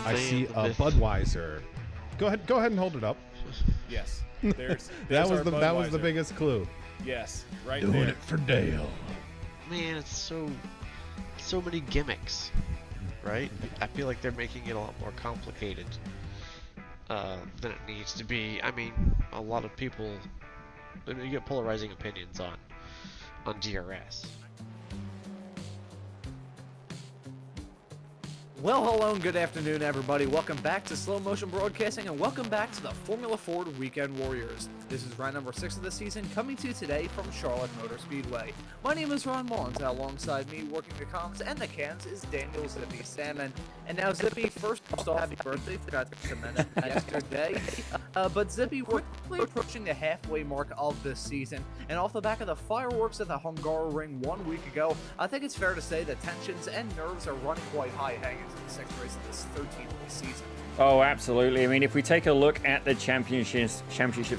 I see a Budweiser. Go ahead and hold it up. Yes. There's that was the Budweiser. biggest clue. Yes, right Doing there. it for Dale. Man, it's so many gimmicks, right? I feel like they're making it a lot more complicated than it needs to be. I mean, a lot of people, you get polarizing opinions on DRS. Well, hello and good afternoon, everybody. Welcome back to Slow Motion Broadcasting, and welcome back to the Formula Ford Weekend Warriors. This is round number 6 of the season, coming to you today from Charlotte Motor Speedway. My name is Ron Maunz, and alongside me, working the comms and the cans, is Daniel Zippy Salmon. And now, Zippy, first off, happy birthday. Forgot to commend it yesterday. But Zippy, we're quickly approaching the halfway mark of this season, and off the back of the fireworks at the Hungaroring 1 week ago, I think it's fair to say that tensions and nerves are running quite high heading into the 6th race of this 13th season. Oh, absolutely. I mean, if we take a look at the championship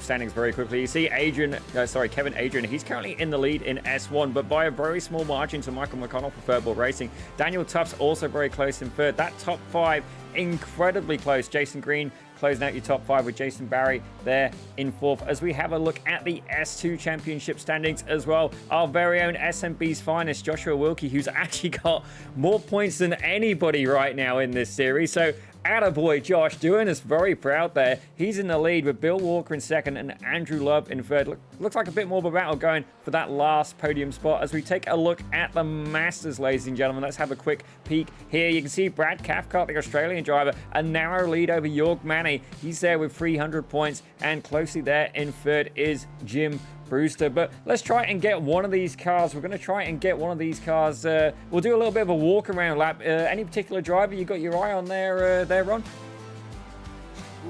standings very quickly, you see Kevin Adrian, he's currently in the lead in S1, but by a very small margin to Michael McConnell for Furtball Racing. Daniel Tuff's also very close in third. That top 5, incredibly close. Jason Green closing out your top 5 with Jason Barry there in 4th. As we have a look at the S2 championship standings as well, our very own SMB's finest, Joshua Wilkie, who's actually got more points than anybody right now in this series. So attaboy Josh, doing us very proud there. He's in the lead with Bill Walker in 2nd and Andrew Love in 3rd. Looks like a bit more of a battle going for that last podium spot. As we take a look at the Masters, ladies and gentlemen, let's have a quick peek here. You can see Brad Cathcart, the Australian driver, a narrow lead over Jorg Manny. He's there with 300 points, and closely there in 3rd is Jim Brewster. But let's try and get one of these cars. We're going to try and get one of these cars. We'll do a little bit of a walk around lap. Any particular driver you got your eye on there, Ron?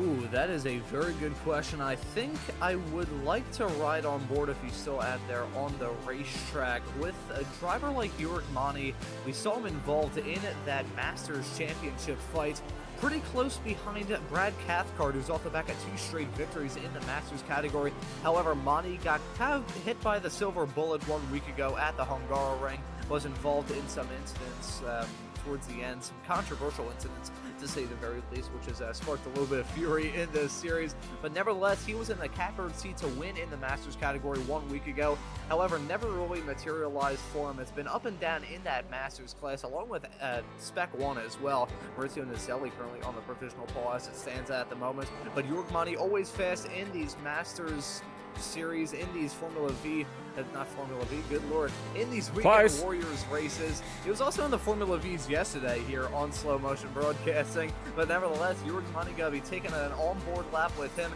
Ooh, that is a very good question. I think I would like to ride on board, if he's still out there on the racetrack, with a driver like Jorg Manny. We saw him involved in that Masters Championship fight, pretty close behind Brad Cathcart, who's off the back of 2 straight victories in the Masters category. However, Manny got kind of hit by the silver bullet 1 week ago at the Hungaroring, was involved in some incidents towards the end, some controversial incidents, to say the very least, which has sparked a little bit of fury in this series. But nevertheless, he was in the catbird seat to win in the Masters category 1 week ago. However, never really materialized for him. It's been up and down in that Masters class, along with Spec 1 as well. Maurizio Nizelli currently on the provisional pole as it stands at the moment. But Jorg Manny always fast in these Masters series, in these Formula V, not Formula V, good lord, in these Weekend Warriors races. He was also in the Formula Vs yesterday here on Slow Motion Broadcasting, but nevertheless, Jorg Manny going to be taking an on-board lap with him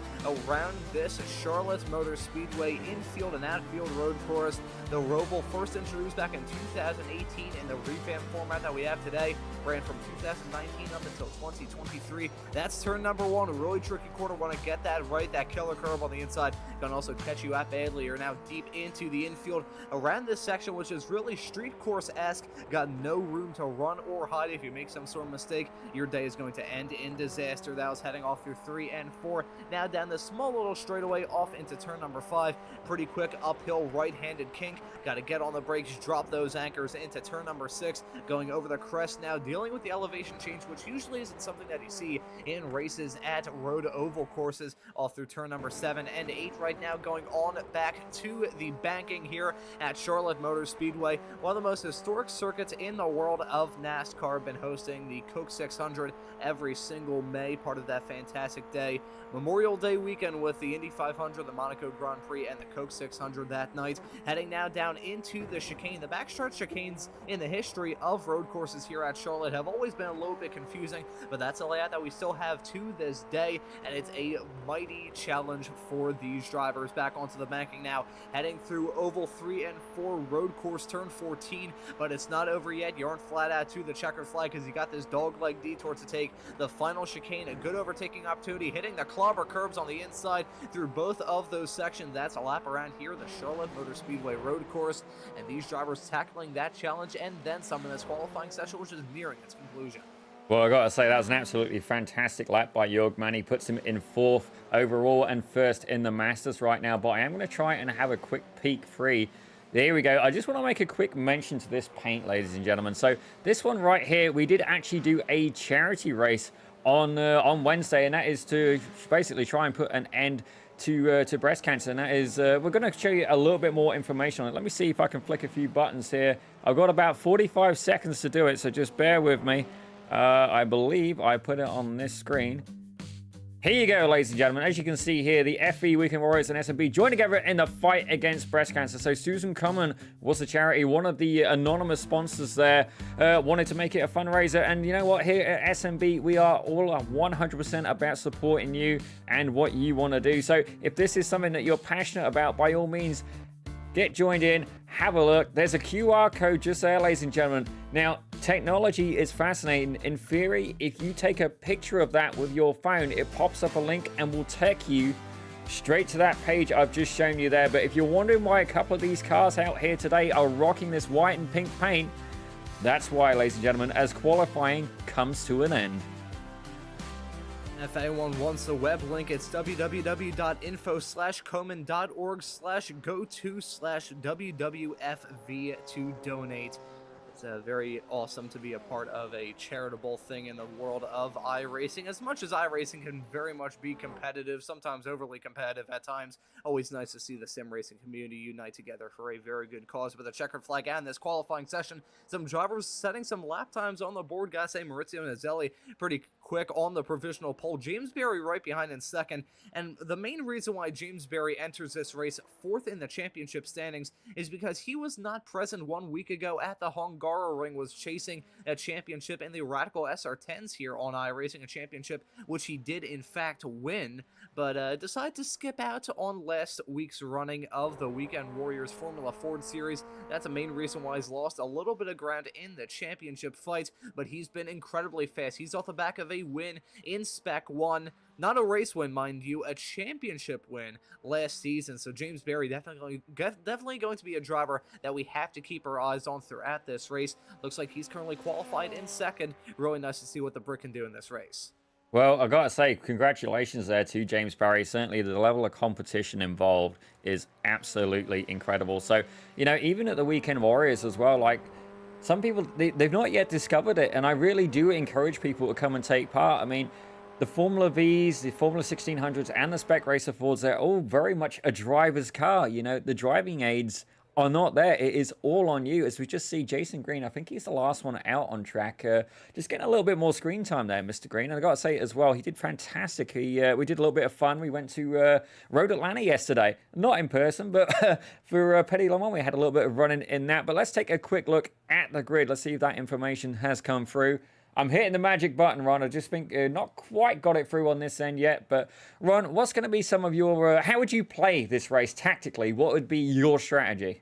around this Charlotte Motor Speedway infield and outfield road course. The Roval, first introduced back in 2018 in the revamped format that we have today, ran from 2019 up until 2023. That's turn number 1, a really tricky corner. Want to get that right, that killer curve on the inside. Going to also catch you out badly. You're now deep into the infield around this section, which is really street course-esque. Got no room to run or hide. If you make some sort of mistake, your day is going to end in disaster. That was heading off through 3 and 4. Now down this small little straightaway off into turn number 5. Pretty quick uphill right-handed kink. Got to get on the brakes, drop those anchors into turn number 6. Going over the crest now, dealing with the elevation change, which usually isn't something that you see in races at road oval courses. Off through turn number 7 and 8 right now, going on back to the banking here at Charlotte Motor Speedway. One of the most historic circuits in the world of NASCAR. Been hosting the Coke 600 every single May, part of that fantastic day. Memorial Day weekend with the Indy 500, the Monaco Grand Prix, and the Coke 600 that night. Heading now down into the chicane. The backstretch chicanes in the history of road courses here at Charlotte have always been a little bit confusing, but that's a layout that we still have to this day, and it's a mighty challenge for these drivers. Back onto the banking now, heading through oval 3 and 4, road course turn 14, but it's not over yet. You aren't flat out to the checkered flag because you got this dogleg detour to take. The final chicane, a good overtaking opportunity, hitting the clobber curbs on the inside through both of those sections. That's a lap around here, the Charlotte Motor Speedway road course, and these drivers tackling that challenge and then some in this qualifying session, which is nearing its conclusion. Well, I got to say, that was an absolutely fantastic lap by Jorg Manny. Puts him in 4th overall and 1st in the Masters right now. But I am going to try and have a quick peek free. There we go. I just want to make a quick mention to this paint, ladies and gentlemen. So this one right here, we did actually do a charity race on Wednesday, and that is to basically try and put an end to breast cancer. And that is, we're going to show you a little bit more information on it. Let me see if I can flick a few buttons here. I've got about 45 seconds to do it, so just bear with me. I believe I put it on this screen. Here you go, ladies and gentlemen. As you can see here, the FE Weekend Warriors and SMB join together in the fight against breast cancer. So Susan Komen was the charity, one of the anonymous sponsors there, wanted to make it a fundraiser. And you know what? Here at SMB, we are all 100% about supporting you and what you want to do. So if this is something that you're passionate about, by all means, get joined in, have a look. There's a QR code just there, ladies and gentlemen. Now, technology is fascinating. In theory, if you take a picture of that with your phone, it pops up a link and will take you straight to that page I've just shown you there. But if you're wondering why a couple of these cars out here today are rocking this white and pink paint, that's why, ladies and gentlemen, as qualifying comes to an end. If anyone wants the web link, it's www.info/komen.org/go-to/WWFV to donate. It's very awesome to be a part of a charitable thing in the world of iRacing. As much as iRacing can very much be competitive, sometimes overly competitive at times, always nice to see the sim racing community unite together for a very good cause. With a checkered flag and this qualifying session, some drivers setting some lap times on the board. Gotta say, Maurizio Nazelli pretty quick on the provisional pole. James Berry right behind in second. And the main reason why James Berry enters this race fourth in the championship standings is because he was not present 1 week ago at the Hungaroring, was chasing a championship in the Radical SR10s here on iRacing, a championship which he did in fact win, but decided to skip out on last week's running of the Weekend Warriors Formula Ford Series. That's the main reason why he's lost a little bit of ground in the championship fight, but he's been incredibly fast. He's off the back of a win in Spec 1. Not a race win, mind you, a championship win last season. So James Berry definitely going to be a driver that we have to keep our eyes on throughout this race. Looks like he's currently qualified in second. Really nice to see what the Brick can do in this race. Well, I gotta say, congratulations there to James Barry. Certainly the level of competition involved is absolutely incredible. So, you know, even at the Weekend Warriors as well, like, some people, they've not yet discovered it, and I really do encourage people to come and take part. I mean, the Formula Vs, the Formula 1600s, and the Spec Racer Fords, they're all very much a driver's car. You know, the driving aids are not there. It is all on you. As we just see Jason Green, I think he's the last one out on track. Just getting a little bit more screen time there, Mr. Green. And I got to say as well, he did fantastic. We did a little bit of fun. We went to Road Atlanta yesterday. Not in person, but for Petit Le Mans, we had a little bit of running in that. But let's take a quick look at the grid. Let's see if that information has come through. I'm hitting the magic button, Ron. I just think not quite got it through on this end yet. But, Ron, what's going to be some of your... how would you play this race tactically? What would be your strategy?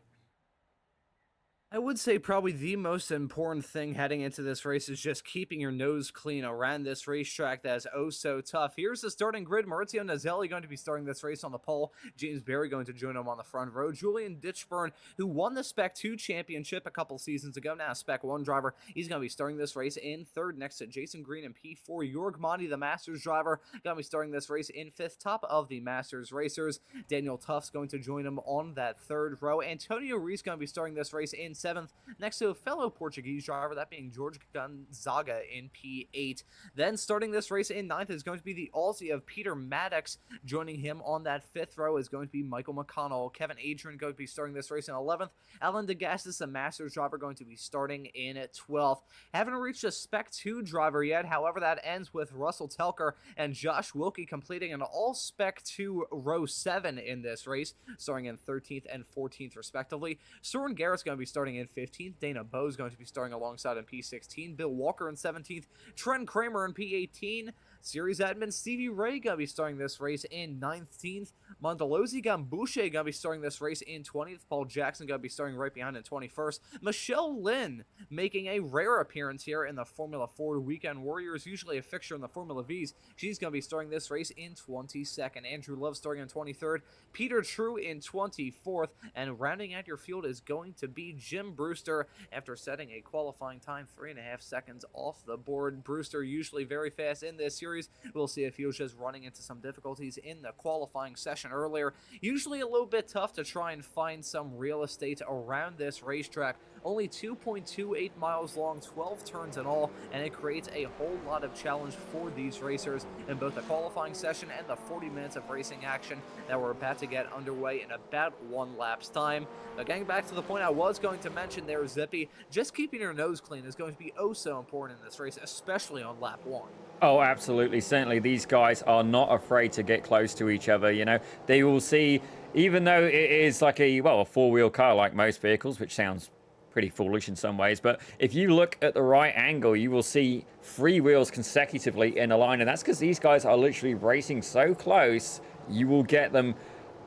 I would say probably the most important thing heading into this race is just keeping your nose clean around this racetrack that is oh so tough. Here's the starting grid. Maurizio Nazelli going to be starting this race on the pole. James Berry going to join him on the front row. Julian Ditchburn, who won the Spec 2 championship a couple seasons ago, now a Spec 1 driver, he's going to be starting this race in third next to Jason Green in P4. Jorg Monty, the Masters driver, going to be starting this race in fifth, top of the Masters racers. Daniel Tuff's going to join him on that third row. Antonio Reis going to be starting this race in seventh, next to a fellow Portuguese driver, that being Jorge Gonzaga in P8. Then starting this race in ninth is going to be the Aussie of Peter Maddox. Joining him on that fifth row is going to be Michael McConnell. Kevin Adrian going to be starting this race in 11th. Alan DeGastis, the Masters driver, going to be starting in 12th. Haven't reached a Spec 2 driver yet, however that ends with Russell Telker and Josh Wilkie completing an all Spec 2 row 7 in this race, starting in 13th and 14th respectively. Soren Garrett's going to be starting in 15th. Dana Bowe's going to be starting alongside in P16. Bill Walker in 17th. Trent Kramer in P18. Series admin Stevie Ray going to be starting this race in 19th. Mondolozi Gambouche going to be starting this race in 20th. Paul Jackson going to be starting right behind in 21st. Michelle Lynn making a rare appearance here in the Formula Ford Weekend Warriors, usually a fixture in the Formula Vs. She's going to be starting this race in 22nd. Andrew Love starting in 23rd. Peter True in 24th. And rounding out your field is going to be Jim Brewster after setting a qualifying time 3.5 seconds off the board. Brewster usually very fast in this series. We'll see if he was just running into some difficulties in the qualifying session earlier. Usually a little bit tough to try and find some real estate around this racetrack. Only 2.28 miles long, 12 turns in all, and it creates a whole lot of challenge for these racers in both the qualifying session and the 40 minutes of racing action that we're about to get underway in about 1 lap's time. Now, getting back to the point I was going to mention there, Zippy, just keeping your nose clean is going to be oh so important in this race, especially on lap 1. Oh, absolutely. Certainly, these guys are not afraid to get close to each other. You know, they will see, even though it is like a four-wheel car like most vehicles, which sounds pretty foolish in some ways, but if you look at the right angle, you will see 3 wheels consecutively in a line, and that's because these guys are literally racing so close, you will get them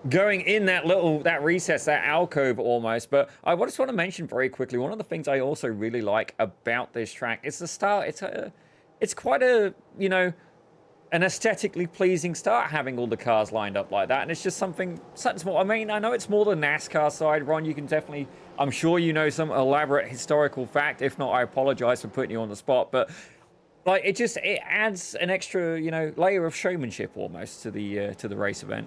going in that recess, that alcove almost. But I just want to mention very quickly, one of the things I also really like about this track is the start. It's quite a, you know, an aesthetically pleasing start, having all the cars lined up like that, and it's just something small. I mean, I know it's more the NASCAR side, Ron. You can definitely, I'm sure you know some elaborate historical fact. If not, I apologize for putting you on the spot, but like it adds an extra, you know, layer of showmanship almost to the race event.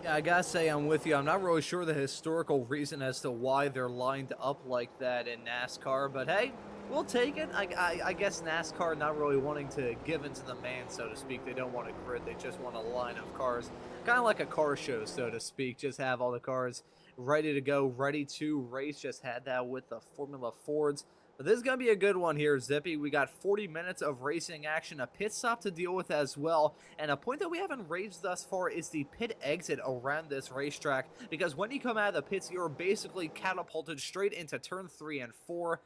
Yeah, I gotta say I'm with you. I'm not really sure the historical reason as to why they're lined up like that in NASCAR, but hey, we'll take it. I guess NASCAR not really wanting to give into the man, so to speak. They don't want a grid. They just want a line of cars. Kind of like a car show, so to speak. Just have all the cars ready to go, ready to race. Just had that with the Formula Fords. But this is going to be a good one here, Zippy. We got 40 minutes of racing action, a pit stop to deal with as well. And a point that we haven't raised thus far is the pit exit around this racetrack. Because when you come out of the pits, you're basically catapulted straight into turn 3 and 4.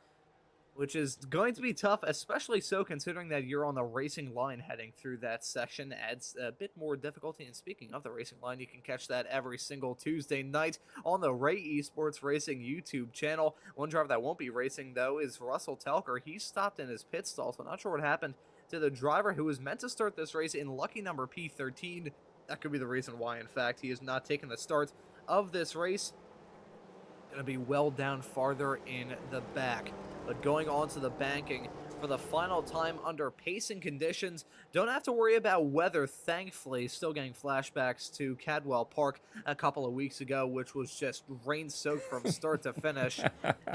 Which is going to be tough, especially so considering that you're on the racing line heading through that section. Adds a bit more difficulty. And speaking of the racing line, you can catch that every single Tuesday night on the Ray Esports Racing YouTube channel. One driver that won't be racing, though, is Russell Telker. He stopped in his pit stall, so not sure what happened to the driver who was meant to start this race in lucky number P13. That could be the reason why, in fact, he is not taking the start of this race. Going to be well down farther in the back. But going on to the banking for the final time under pacing conditions. Don't have to worry about weather, thankfully. Still getting flashbacks to Cadwell Park a couple of weeks ago, which was just rain-soaked from start to finish.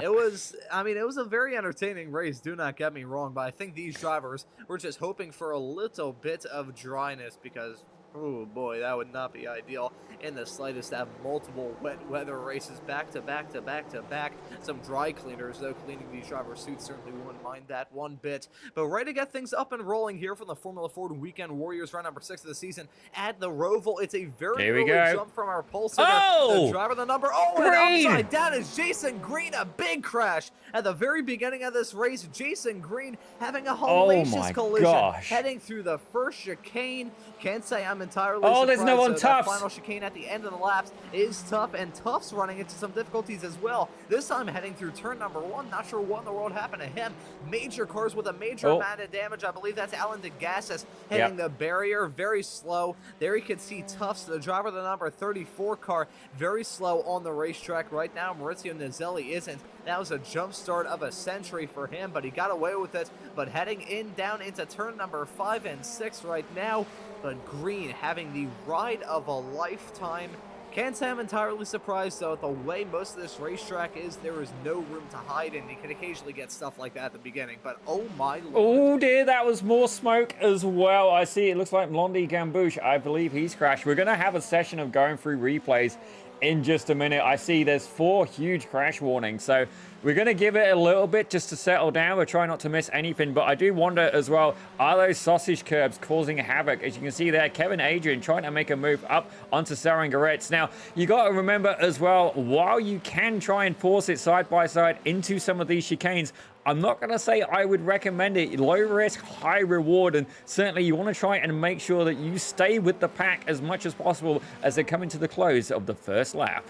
It was a very entertaining race, do not get me wrong, but I think these drivers were just hoping for a little bit of dryness because, oh boy, that would not be ideal in the slightest to have multiple wet weather races back to back to back to back. Some dry cleaners, though, cleaning these driver suits certainly wouldn't mind that one bit. But ready to get things up and rolling here from the Formula Ford Weekend Warriors round number 6 of the season at the Roval. It's a very early jump from our pole sitter. Oh! The driver, the number, and upside down is Jason Green. A big crash at the very beginning of this race. Jason Green having a hellacious collision heading through the first chicane. Can't say I'm entirely surprised. There's no one Tufts. That final chicane at the end of the laps is tough, and Tufts running into some difficulties as well. This time heading through turn number 1. Not sure what in the world happened to him. Major cars with a major amount of damage. I believe that's Alan DeGassis hitting the barrier. Very slow. There you can see Tufts, the driver of the number 34 car, very slow on the racetrack right now. Maurizio Nazelli isn't. That was a jump start of a century for him, but he got away with it. But heading down into turn number 5 and 6 right now. But Green having the ride of a lifetime. Can't say I'm entirely surprised, though, at the way most of this racetrack is. There is no room to hide, and you can occasionally get stuff like that at the beginning. But oh my lord. Oh dear, that was more smoke as well. I see it looks like Blondie Gambouche, I believe he's crashed. We're going to have a session of going through replays in just a minute. I see there's 4 huge crash warnings, so we're going to give it a little bit just to settle down. We're trying not to miss anything, but I do wonder as well, are those sausage curbs causing havoc? As you can see there, Kevin Adrian trying to make a move up onto Sarangaretz. Now, you got to remember as well, while you can try and force it side by side into some of these chicanes, I'm not going to say I would recommend it. Low risk, high reward, and certainly you want to try and make sure that you stay with the pack as much as possible as they come into the close of the first lap.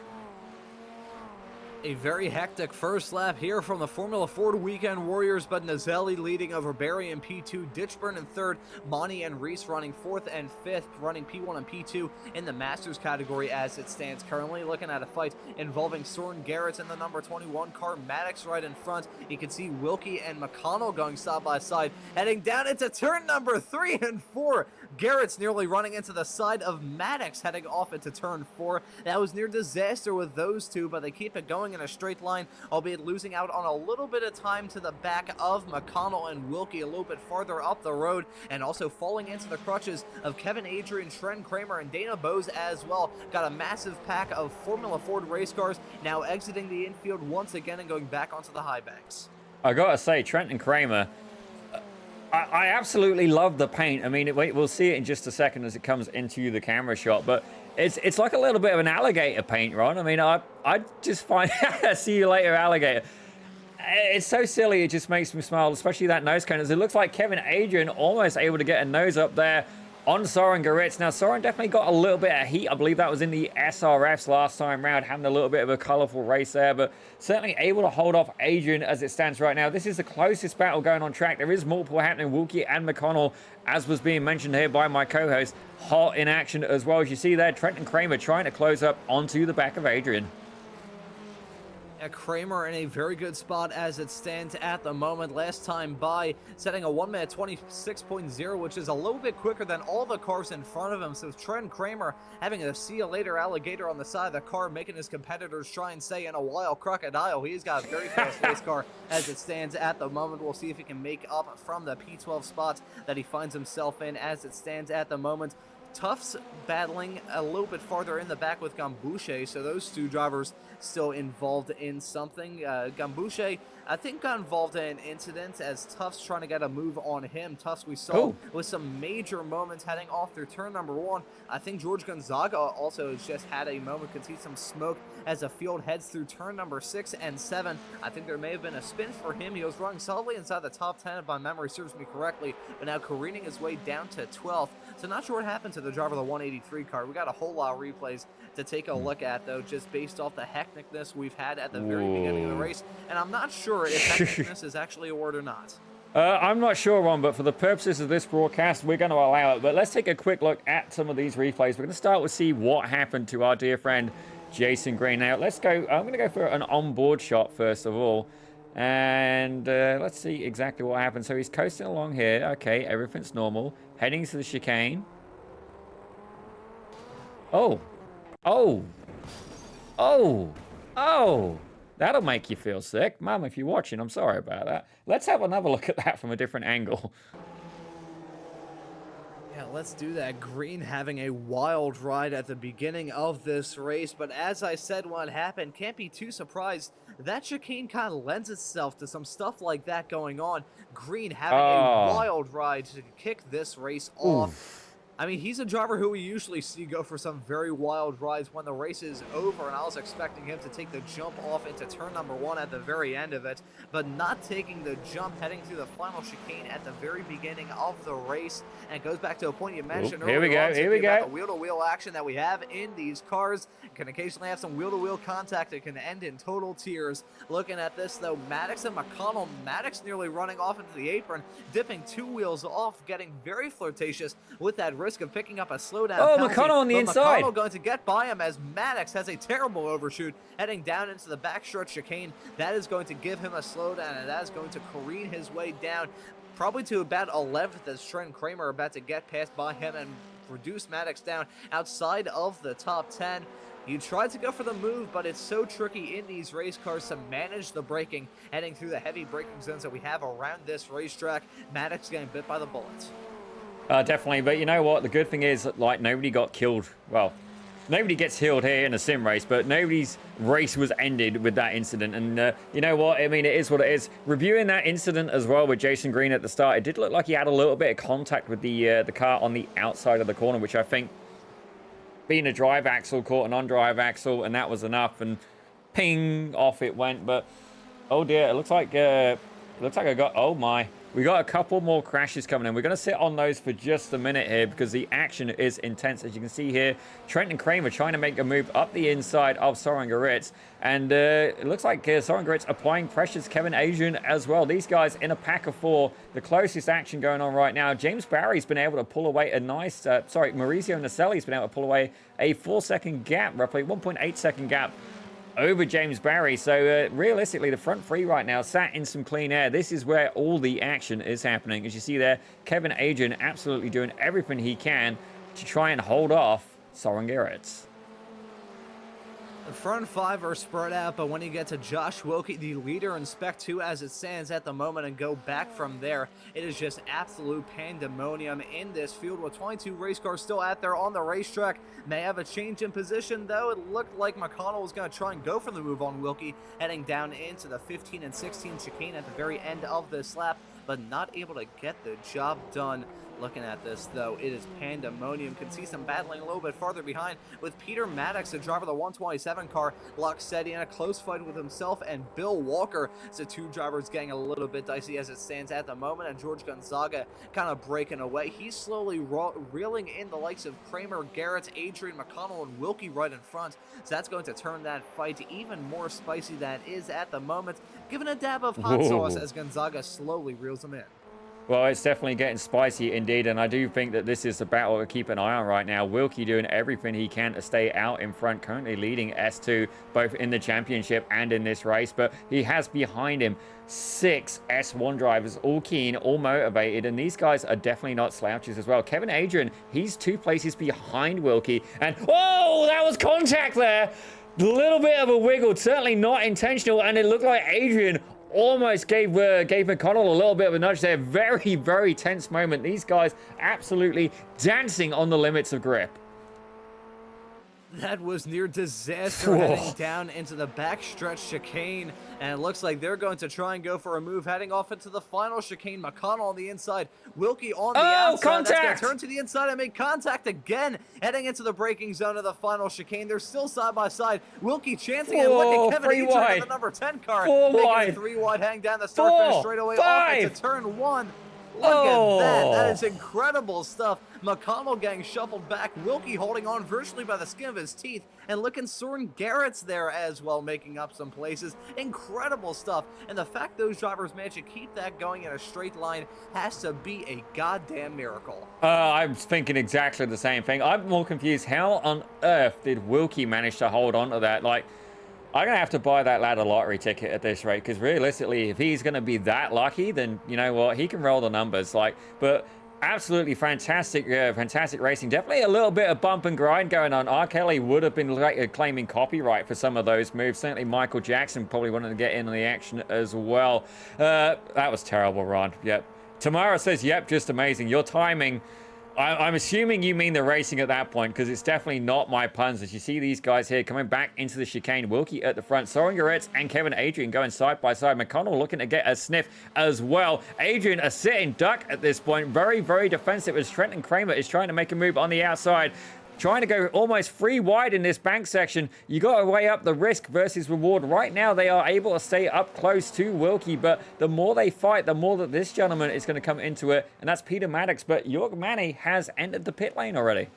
A very hectic first lap here from the Formula Ford Weekend Warriors, but Nazelli leading over Barry in P2, Ditchburn in third, Monty and Reese running fourth and fifth, running P1 and P2 in the Masters category as it stands currently. Looking at a fight involving Soren Garrett in the number 21 car, Maddox right in front. You can see Wilkie and McConnell going side by side, heading down into turn number 3 and 4. Garrett's nearly running into the side of Maddox, heading off into turn 4. That was near disaster with those two, but they keep it going in a straight line, albeit losing out on a little bit of time to the back of McConnell and Wilkie a little bit farther up the road, and also falling into the crutches of Kevin Adrian, Trent Kramer, and Dana Bose as well. Got a massive pack of Formula Ford race cars now exiting the infield once again and going back onto the high banks. I gotta say, Trent and Kramer, I absolutely love the paint. I mean, we'll see it in just a second as it comes into the camera shot, but it's like a little bit of an alligator paint, Ron. I mean, I just find see you later, alligator. It's so silly, it just makes me smile, especially that nose cone. As it looks like Kevin Adrian almost able to get a nose up there on Soren Garrett. Now, Soren definitely got a little bit of heat. I believe that was in the SRFs last time round, having a little bit of a colorful race there, but certainly able to hold off Adrian as it stands right now. This is the closest battle going on track. There is multiple happening. Wilkie and McConnell, as was being mentioned here by my co-host, hot in action as well. As you see there, Trent and Kramer trying to close up onto the back of Adrian. Kramer in a very good spot as it stands at the moment. Last time by, setting a 1 minute 26.0, which is a little bit quicker than all the cars in front of him. So Trent Kramer having a see you later alligator on the side of the car, making his competitors try and say in a wild crocodile. He's got a very fast race car as it stands at the moment. We'll see if he can make up from the P12 spot that he finds himself in as it stands at the moment. Tufts battling a little bit farther in the back with Gambouche, so those two drivers still involved in something. Gambouche, I think, got involved in an incident as Tufts trying to get a move on him. Tufts we saw with some major moments heading off through turn number 1. I think George Gonzaga also has just had a moment, could see some smoke as the field heads through turn number 6 and 7. I think there may have been a spin for him. He was running solidly inside the top 10 if my memory serves me correctly, but now careening his way down to 12th. So not sure what happened to the driver of the 183 car. We got a whole lot of replays to take a look at, though, just based off the hecticness we've had at the very beginning of the race. And I'm not sure if hecticness is actually a word or not. I'm not sure, Ron, but for the purposes of this broadcast, we're going to allow it. But let's take a quick look at some of these replays. We're going to start with see what happened to our dear friend Jason Green. Now, let's go. I'm going to go for an onboard shot first of all. And let's see exactly what happened. So he's coasting along here. Okay, everything's normal. Heading to the chicane. Oh. That'll make you feel sick. Mum, if you're watching, I'm sorry about that. Let's have another look at that from a different angle. Yeah, let's do that. Green having a wild ride at the beginning of this race, but as I said when it happened, can't be too surprised. That chicane kind of lends itself to some stuff like that going on. Green having a wild ride to kick this race off. Oof. I mean, he's a driver who we usually see go for some very wild rides when the race is over, and I was expecting him to take the jump off into turn number 1 at the very end of it, but not taking the jump, heading through the final chicane at the very beginning of the race. And it goes back to a point you mentioned earlier. Here we go. The wheel-to-wheel action that we have in these cars can occasionally have some wheel-to-wheel contact that can end in total tears. Looking at this, though, Maddox and McConnell. Maddox nearly running off into the apron, dipping 2 wheels off, getting very flirtatious with that risk of picking up a slowdown penalty. McConnell on the inside. McConnell going to get by him as Maddox has a terrible overshoot heading down into the backstretch chicane. That is going to give him a slowdown, and that is going to careen his way down probably to about 11th as Trent Kramer about to get past by him and reduce Maddox down outside of the top 10. You tried to go for the move, but it's so tricky in these race cars to manage the braking, heading through the heavy braking zones that we have around this racetrack. Maddox getting bit by the bullets. Definitely, but you know what? The good thing is, like, nobody got killed. Well, nobody gets killed here in a sim race, but nobody's race was ended with that incident. And you know what? I mean, it is what it is. Reviewing that incident as well with Jason Green at the start, it did look like he had a little bit of contact with the car on the outside of the corner, which I think, being a drive axle, caught a non-drive axle, and that was enough. And ping, off it went. But oh dear, it looks like I got. Oh my. We got a couple more crashes coming in. We're going to sit on those for just a minute here because the action is intense. As you can see here, Trent and Kramer trying to make a move up the inside of Soren Goretz. And it looks like Soren Goretz applying pressure to Kevin Adrian as well. These guys in a pack of 4. The closest action going on right now. James Barry's been able to pull away a nice... Maurizio Naselli's been able to pull away a 4-second gap, roughly 1.8-second gap over James Barry. So realistically, the front 3 right now sat in some clean air. This is where all the action is happening. As you see there, Kevin Adrian absolutely doing everything he can to try and hold off Soren Goretz. The front 5 are spread out, but when you get to Josh Wilkie, the leader in Spec 2 as it stands at the moment, and go back from there, it is just absolute pandemonium in this field with 22 race cars still out there on the racetrack. May have a change in position, though. It looked like McConnell was going to try and go for the move on Wilkie, heading down into the 15 and 16 chicane at the very end of this lap, but not able to get the job done. Looking at this, though, it is pandemonium. Can see some battling a little bit farther behind with Peter Maddox, the driver of the 127 car, locked steady in a close fight with himself and Bill Walker. So 2 drivers getting a little bit dicey as it stands at the moment, and George Gonzaga kind of breaking away. He's slowly reeling in the likes of Kramer, Garrett, Adrian, McConnell, and Wilkie right in front. So that's going to turn that fight even more spicy than it is at the moment, giving a dab of hot sauce as Gonzaga slowly reels him in. Well, it's definitely getting spicy indeed, and I do think that this is a battle to keep an eye on right now. Wilkie doing everything he can to stay out in front, currently leading S2 both in the championship and in this race, but he has behind him 6 S1 drivers, all keen, all motivated, and these guys are definitely not slouches as well. Kevin Adrian, he's 2 places behind Wilkie, and oh, that was contact there. A little bit of a wiggle, certainly not intentional, and it looked like Adrian almost gave McConnell a little bit of a nudge there. Very, very tense moment. These guys absolutely dancing on the limits of grip. That was near disaster, heading down into the backstretch chicane, and it looks like they're going to try and go for a move heading off into the final chicane. McConnell on the inside, Wilkie on the outside. Contact! That's going to turn to the inside and make contact again, heading into the braking zone of the final chicane. They're still side by side. Wilkie chancing, and look at Kevin Adrian in the number 10 car, making it 3 wide, hang down the start finish straightaway off into turn 1. Look at that. That is incredible stuff. McConnell getting shuffled back. Wilkie holding on virtually by the skin of his teeth. And looking Soren Garrett's there as well, making up some places. Incredible stuff. And the fact those drivers managed to keep that going in a straight line has to be a goddamn miracle. I'm thinking exactly the same thing. I'm more confused. How on earth did Wilkie manage to hold on to that? Like, I'm going to have to buy that lad a lottery ticket at this rate, because realistically, if he's going to be that lucky, then you know what? He can roll the numbers. But absolutely fantastic, fantastic racing. Definitely a little bit of bump and grind going on. R. Kelly would have been claiming copyright for some of those moves. Certainly Michael Jackson probably wanted to get in on the action as well. That was terrible, Ron. Yep. Tamara says, yep, just amazing. Your timing... I'm assuming you mean the racing at that point, because it's definitely not my puns. As you see these guys here coming back into the chicane, Wilkie at the front, Soren Goretz and Kevin Adrian going side by side. McConnell looking to get a sniff as well. Adrian a sitting duck at this point, very, very defensive as Trent and Kramer is trying to make a move on the outside. Trying to go almost 3 wide in this bank section. You got to weigh up the risk versus reward. Right now, they are able to stay up close to Wilkie, but the more they fight, the more that this gentleman is going to come into it, and that's Peter Maddox. But Jörg Manny has entered the pit lane already.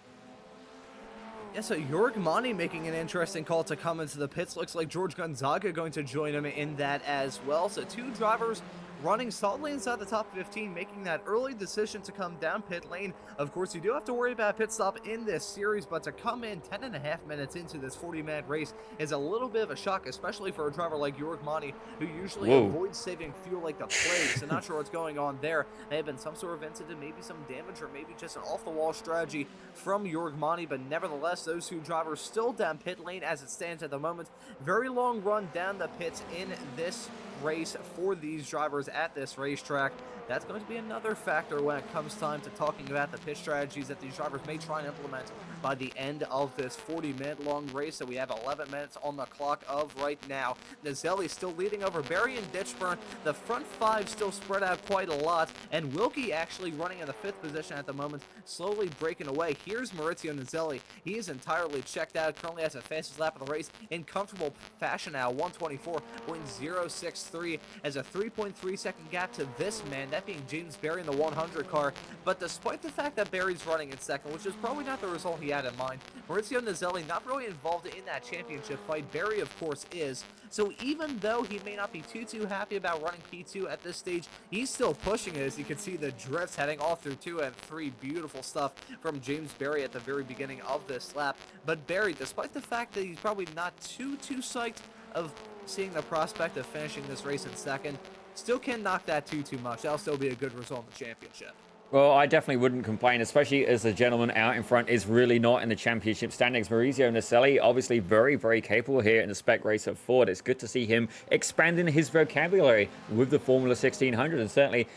Yeah, so Jörg Manny making an interesting call to come into the pits. Looks like George Gonzaga going to join him in that as well. So 2 drivers running solidly inside the top 15, making that early decision to come down pit lane. Of course, you do have to worry about a pit stop in this series, but to come in 10.5 minutes into this 40-minute race is a little bit of a shock, especially for a driver like Jörg Manny, who usually avoids saving fuel like the plague. So not sure what's going on there. May have been some sort of incident, maybe some damage, or maybe just an off-the-wall strategy from Jörg Manny, but nevertheless, those 2 drivers still down pit lane as it stands at the moment. Very long run down the pits in this race for these drivers at this racetrack. That's going to be another factor when it comes time to talking about the pit strategies that these drivers may try and implement by the end of this 40-minute long race. So we have 11 minutes on the clock of right now. Nazelli still leading over Barry and Ditchburn. The front 5 still spread out quite a lot, and Wilkie actually running in the 5th position at the moment, slowly breaking away. Here's Maurizio Nazelli. He is entirely checked out, currently has the fastest lap of the race in comfortable fashion now, 124.063. 3 as a 3.3 second gap to this man, that being James Berry in the 100 car. But despite the fact that Berry's running in second, which is probably not the result he had in mind, Maurizio Nazelli not really involved in that championship fight. Berry, of course, is. So even though he may not be too happy about running P2 at this stage, he's still pushing it. As you can see, the drifts heading off through 2 and 3. Beautiful stuff from James Berry at the very beginning of this lap. But Berry, despite the fact that he's probably not too psyched of seeing the prospect of finishing this race in second, still can't knock that too much. That'll still be a good result in the championship. Well, I definitely wouldn't complain, especially as the gentleman out in front is really not in the championship standings. Maurizio Naselli, obviously very capable here in the spec race at Ford. It's good to see him expanding his vocabulary with the Formula 1600, and certainly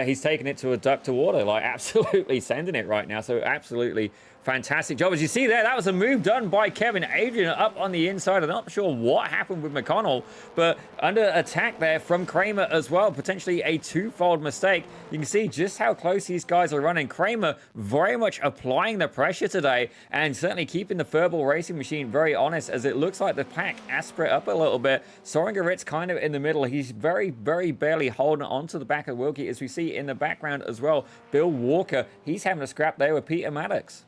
he's taken it to a duck to water, like absolutely sending it right now. So absolutely fantastic job. As you see there, that was a move done by Kevin Adrian up on the inside. I'm not sure what happened with McConnell, but under attack there from Kramer as well. Potentially a twofold mistake. You can see just how close these guys are running. Kramer very much applying the pressure today and certainly keeping the Furball Racing Machine very honest, as it looks like the pack has spread up a little bit. Sorengarit's kind of in the middle. He's very barely holding on to the back of Wilkie, as we see in the background as well. Bill Walker, he's having a scrap there with Peter Maddox.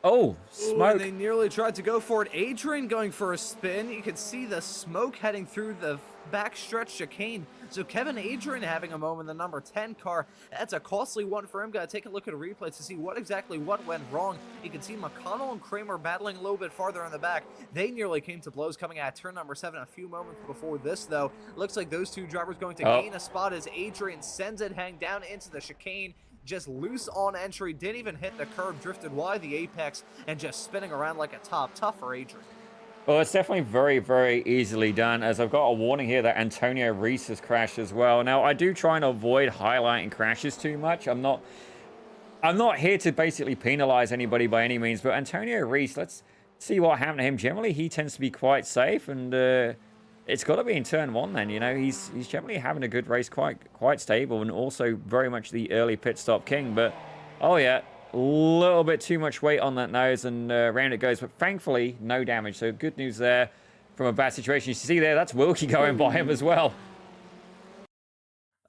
Oh, smoke. Ooh, they nearly tried to go for it. Adrian going for a spin. You can see the smoke heading through the backstretch chicane. So Kevin Adrian having a moment in the number 10 car. That's a costly one for him. Got to take a look at a replay to see what went wrong. You can see McConnell and Kramer battling a little bit farther in the back. They nearly came to blows coming out of turn number 7 a few moments before this, though. Looks like those two drivers going to gain a spot as Adrian sends it hang down into the chicane. Just loose on entry, didn't even hit the curb, drifted wide the apex, and just spinning around like a top. Tough for Adrian. Well, it's definitely very easily done, as I've got a warning here that Antonio Reese has crashed as well. Now, I do try and avoid highlighting crashes too much. I'm not here to basically penalize anybody by any means, but Antonio Reese, let's see what happened to him. Generally, he tends to be quite safe, and it's got to be in turn 1 then. You know, he's generally having a good race, quite stable, and also very much the early pit stop king. But oh yeah, a little bit too much weight on that nose, and round it goes. But thankfully, no damage. So good news there from a bad situation. You see there, that's Wilkie going by him as well.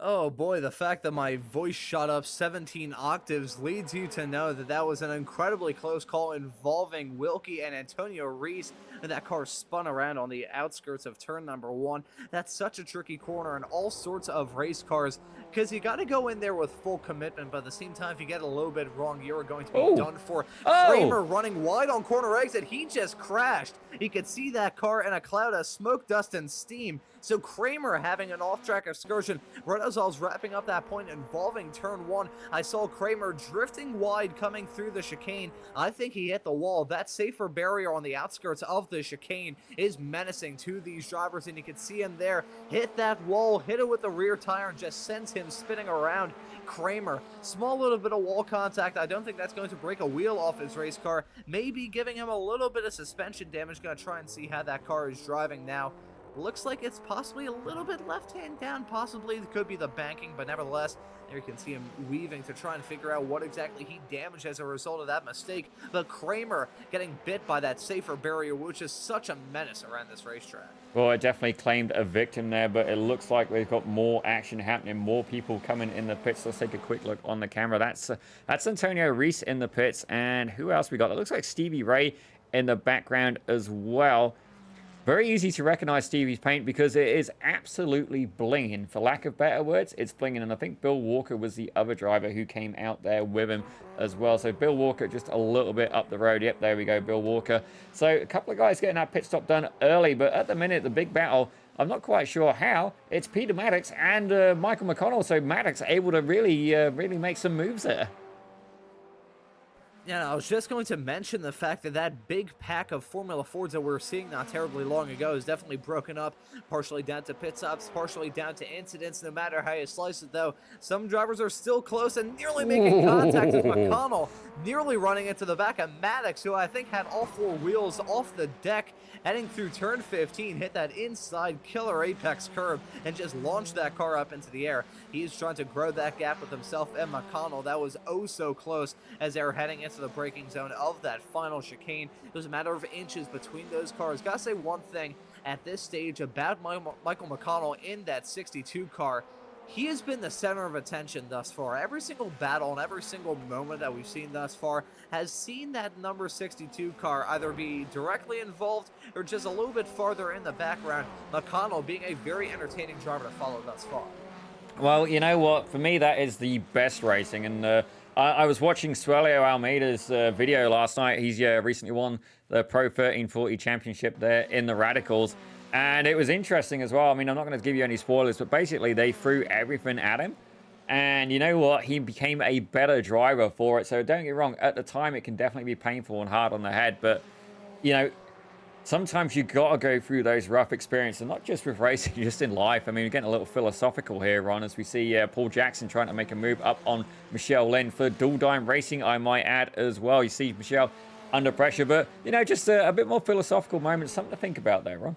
Oh boy, the fact that my voice shot up 17 octaves leads you to know that that was an incredibly close call involving Wilkie and Antonio Reese. And that car spun around on the outskirts of turn number 1. That's such a tricky corner in all sorts of race cars, because you got to go in there with full commitment, but at the same time, if you get a little bit wrong, you're going to be done for. Kramer running wide on corner exit. He just crashed. You could see that car in a cloud of smoke, dust, and steam. So Kramer having an off-track excursion. Renozal's wrapping up that point involving turn 1. I saw Kramer drifting wide coming through the chicane. I think he hit the wall. That safer barrier on the outskirts of the chicane is menacing to these drivers, and you can see him there hit that wall, hit it with the rear tire, and just sends him spinning around. Kramer, small little bit of wall contact. I don't think that's going to break a wheel off his race car. Maybe giving him a little bit of suspension damage. Going to try and see how that car is driving now. Looks like it's possibly a little bit left hand down, possibly it could be the banking, but nevertheless, there you can see him weaving to try and figure out what exactly he damaged as a result of that mistake. But Kramer getting bit by that safer barrier, which is such a menace around this racetrack. Well, it definitely claimed a victim there, but it looks like we've got more action happening, more people coming in the pits. Let's take a quick look on the camera. That's Antonio Reese in the pits, and who else we got? It looks like Stevie Ray in the background as well. Very easy to recognize Stevie's paint because it is absolutely blinging. For lack of better words, it's blinging. And I think Bill Walker was the other driver who came out there with him as well. So Bill Walker just a little bit up the road. Yep, there we go, Bill Walker. So a couple of guys getting that pit stop done early. But at the minute, the big battle, I'm not quite sure how. It's Peter Maddox and Michael McConnell. So Maddox able to really make some moves there. Yeah, I was just going to mention the fact that that big pack of Formula Fords that we were seeing not terribly long ago is definitely broken up, partially down to pit stops, partially down to incidents. No matter how you slice it, though, some drivers are still close and nearly making contact with McConnell, nearly running into the back of Maddox, who I think had all 4 wheels off the deck, heading through turn 15, hit that inside killer apex curve, and just launched that car up into the air. He's trying to grow that gap with himself and McConnell. That was oh so close as they were heading into the braking zone of that final chicane. It was a matter of inches between those cars. Gotta say one thing, at this stage about Michael McConnell in that 62 car. He has been the center of attention thus far. Every single battle and every single moment that we've seen thus far has seen that number 62 car either be directly involved or just a little bit farther in the background. McConnell being a very entertaining driver to follow thus far. Well, you know what? For me, that is the best racing. And I was watching Suelio Almeida's video last night. He's recently won the Pro 1340 Championship there in the Radicals. And it was interesting as well. I mean, I'm not going to give you any spoilers, but basically they threw everything at him. And you know what? He became a better driver for it. So don't get me wrong. At the time, it can definitely be painful and hard on the head. But, you know, sometimes you got to go through those rough experiences, not just with racing, just in life. I mean, we're getting a little philosophical here, Ron, as we see Paul Jackson trying to make a move up on Michelle Lynn for Dual Dime Racing, I might add, as well. You see Michelle under pressure. But, you know, just a bit more philosophical moment. Something to think about there, Ron.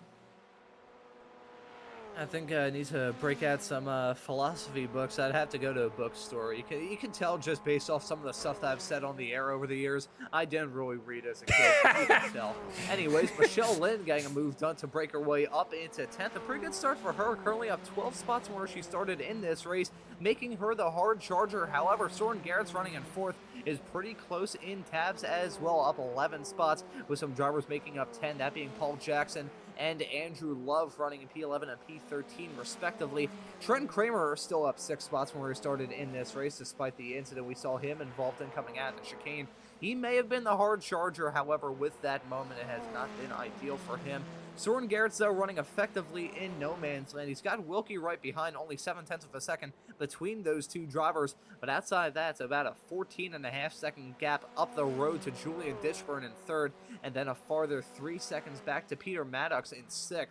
I think I need to break out some philosophy books. I'd have to go to a bookstore. You can tell just based off some of the stuff that I've said on the air over the years, I didn't really read as a kid. You can tell. Anyways, Michelle Lynn getting a move done to break her way up into 10th. A pretty good start for her, currently up 12 spots from where she started in this race, making her the hard charger. However, Soren Garrett's running in 4th is pretty close in tabs as well, up 11 spots, with some drivers making up 10, that being Paul Jackson and Andrew Love running in P11 and P13 respectively. Trent Kramer still up 6 spots from where he started in this race, despite the incident we saw him involved in coming out of the chicane. He may have been the hard charger, however, with that moment, it has not been ideal for him. Soren Garrett's, though, running effectively in no man's land. He's got Wilkie right behind, only 0.7 of a second between those two drivers. But outside of that, it's about a 14.5-second gap up the road to Julian Ditchburn in 3rd, and then a farther 3 seconds back to Peter Maddox in 6th.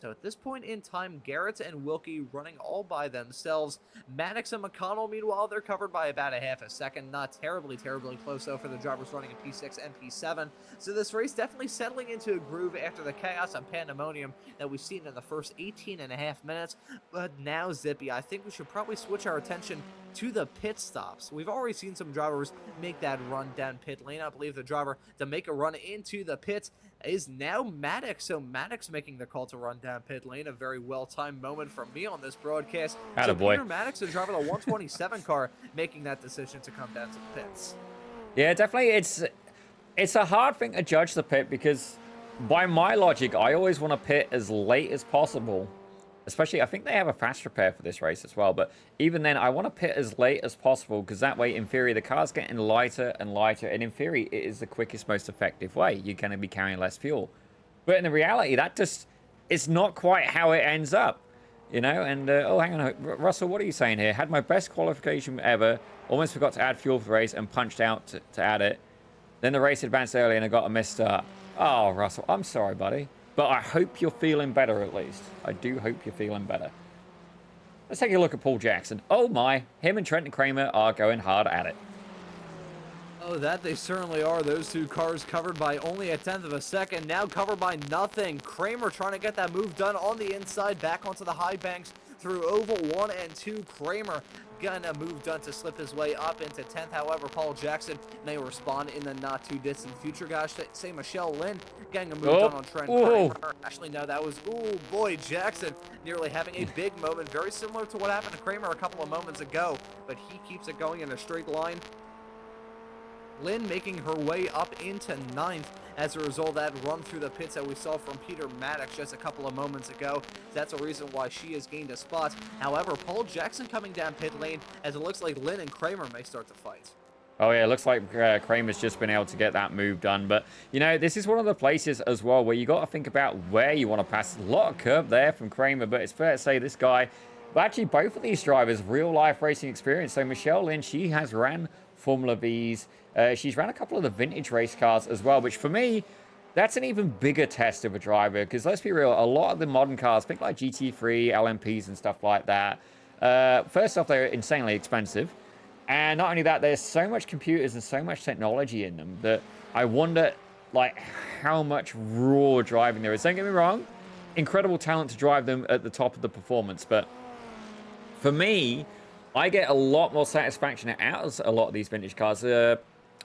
So at this point in time, Garrett and Wilkie running all by themselves. Maddox and McConnell, meanwhile, they're covered by about 0.5 second. Not terribly close, though, for the drivers running in P6 and P7. So this race definitely settling into a groove after the chaos and pandemonium that we've seen in the first 18.5 minutes. But now, Zippy, I think we should probably switch our attention to the pit stops. We've already seen some drivers make that run down pit lane. I believe the driver to make a run into the pits is now Maddox. So Maddox making the call to run down pit lane. A very well-timed moment from me on this broadcast. So Peter Maddox, the driver of the 127 car, making that decision to come down to the pits. Yeah, definitely. It's a hard thing to judge the pit because by my logic, I always want to pit as late as possible. Especially, I think they have a fast repair for this race as well. But even then, I want to pit as late as possible because that way, in theory, the car's getting lighter and lighter. And in theory, it is the quickest, most effective way. You're going to be carrying less fuel. But in the reality, that just it's not quite how it ends up. You know? And, oh, hang on. Russell, what are you saying here? Had my best qualification ever. Almost forgot to add fuel for the race and punched out to add it. Then the race advanced early and I got a missed start. Oh, Russell, I'm sorry, buddy. But I hope you're feeling better at least. I do hope you're feeling better. Let's take a look at Paul Jackson. Oh my, him and Trenton Kramer are going hard at it. Oh, that they certainly are. Those two cars covered by only 0.1 of a second. Now covered by nothing. Kramer trying to get that move done on the inside, back onto the high banks through oval 1 and 2. Kramer getting a move done to slip his way up into 10th. However, Paul Jackson may respond in the not too distant future. Guys, say Michelle Lynn getting a move done on Trent Kramer. Actually, no, that was, oh boy, Jackson nearly having a big moment. Very similar to what happened to Kramer a couple of moments ago, but he keeps it going in a straight line. Lynn making her way up into 9th as a result of that run through the pits that we saw from Peter Maddox just a couple of moments ago. That's a reason why she has gained a spot. However, Paul Jackson coming down pit lane as it looks like Lynn and Kramer may start to fight. Oh, yeah, it looks like Kramer's just been able to get that move done. But, you know, this is one of the places as well where you got to think about where you want to pass. A lot of curb there from Kramer, but it's fair to say this guy, but actually both of these drivers, real-life racing experience. So Michelle Lynn, she has ran Formula V's. She's ran a couple of the vintage race cars as well, which for me, that's an even bigger test of a driver. Because let's be real, a lot of the modern cars, think like GT3, LMPs and stuff like that. First off, they're insanely expensive. And not only that, there's so much computers and so much technology in them that I wonder, like, how much raw driving there is. Don't get me wrong, incredible talent to drive them at the top of the performance. But for me, I get a lot more satisfaction out of a lot of these vintage cars.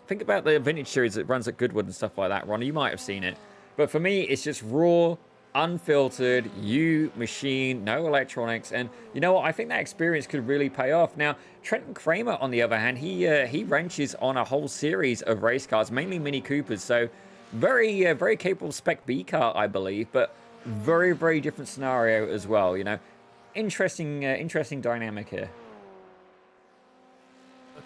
Think about the vintage series that runs at Goodwood and stuff like that, Ronnie. You might have seen it. But for me, it's just raw, unfiltered, you machine, no electronics, and you know what? I think that experience could really pay off. Now, Trenton Kramer, on the other hand, he wrenches on a whole series of race cars, mainly Mini Coopers, so very capable Spec B car, I believe, but very different scenario as well. You know, interesting dynamic here.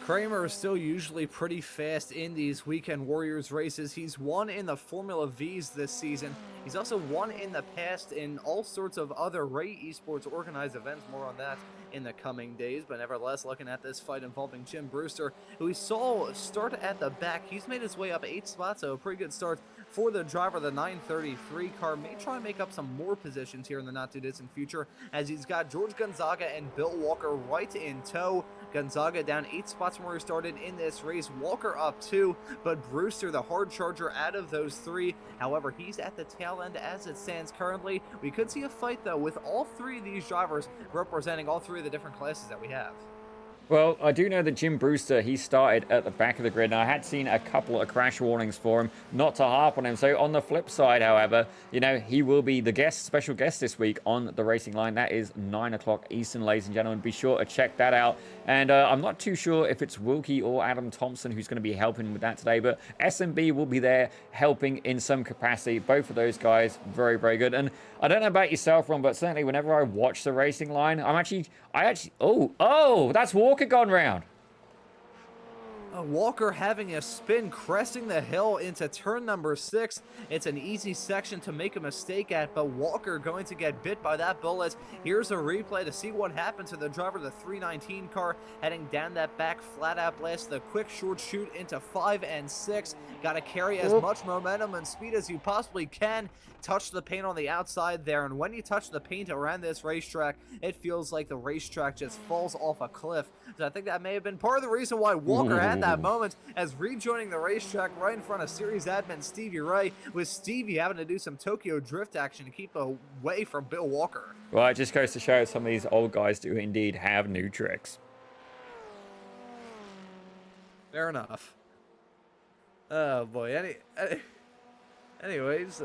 Kramer is still usually pretty fast in these Weekend Warriors races. He's won in the Formula Vs this season. He's also won in the past in all sorts of other Ray Esports organized events. More on that in the coming days. But nevertheless, looking at this fight involving Jim Brewster, who we saw start at the back. He's made his way up 8 spots, so a pretty good start for the driver of the 933 car. May try and make up some more positions here in the not-too-distant future, as he's got George Gonzaga and Bill Walker right in tow. Gonzaga down 8 spots from where he started in this race. Walker up 2, but Brewster, the hard charger, out of those 3. However, he's at the tail end as it stands currently. We could see a fight, though, with all 3 of these drivers representing all 3 of the different classes that we have. Well, I do know that Jim Brewster, he started at the back of the grid, and I had seen a couple of crash warnings for him, not to harp on him. So on the flip side, however, you know, he will be the special guest this week on the racing line. That is 9 o'clock Eastern, ladies and gentlemen. Be sure to check that out. And I'm not too sure if it's Wilkie or Adam Thompson who's going to be helping with that today, but SMB will be there helping in some capacity. Both of those guys, very good. And I don't know about yourself, Ron, but certainly whenever I watch the racing line, oh, that's Walker gone round. Walker having a spin, cresting the hill into turn number 6. It's an easy section to make a mistake at, but Walker going to get bit by that bullet. Here's a replay to see what happened to the driver of the 319 car, heading down that back flat-out blast. The quick short shoot into 5 and 6. Got to carry as much momentum and speed as you possibly can. Touch the paint on the outside there, and when you touch the paint around this racetrack, it feels like the racetrack just falls off a cliff. So I think that may have been part of the reason why Walker had that moment, as rejoining the racetrack right in front of series admin Stevie Ray, with Stevie having to do some Tokyo drift action to keep away from Bill Walker. Well, it just goes to show some of these old guys do indeed have new tricks. Fair enough. Oh boy. Anyways.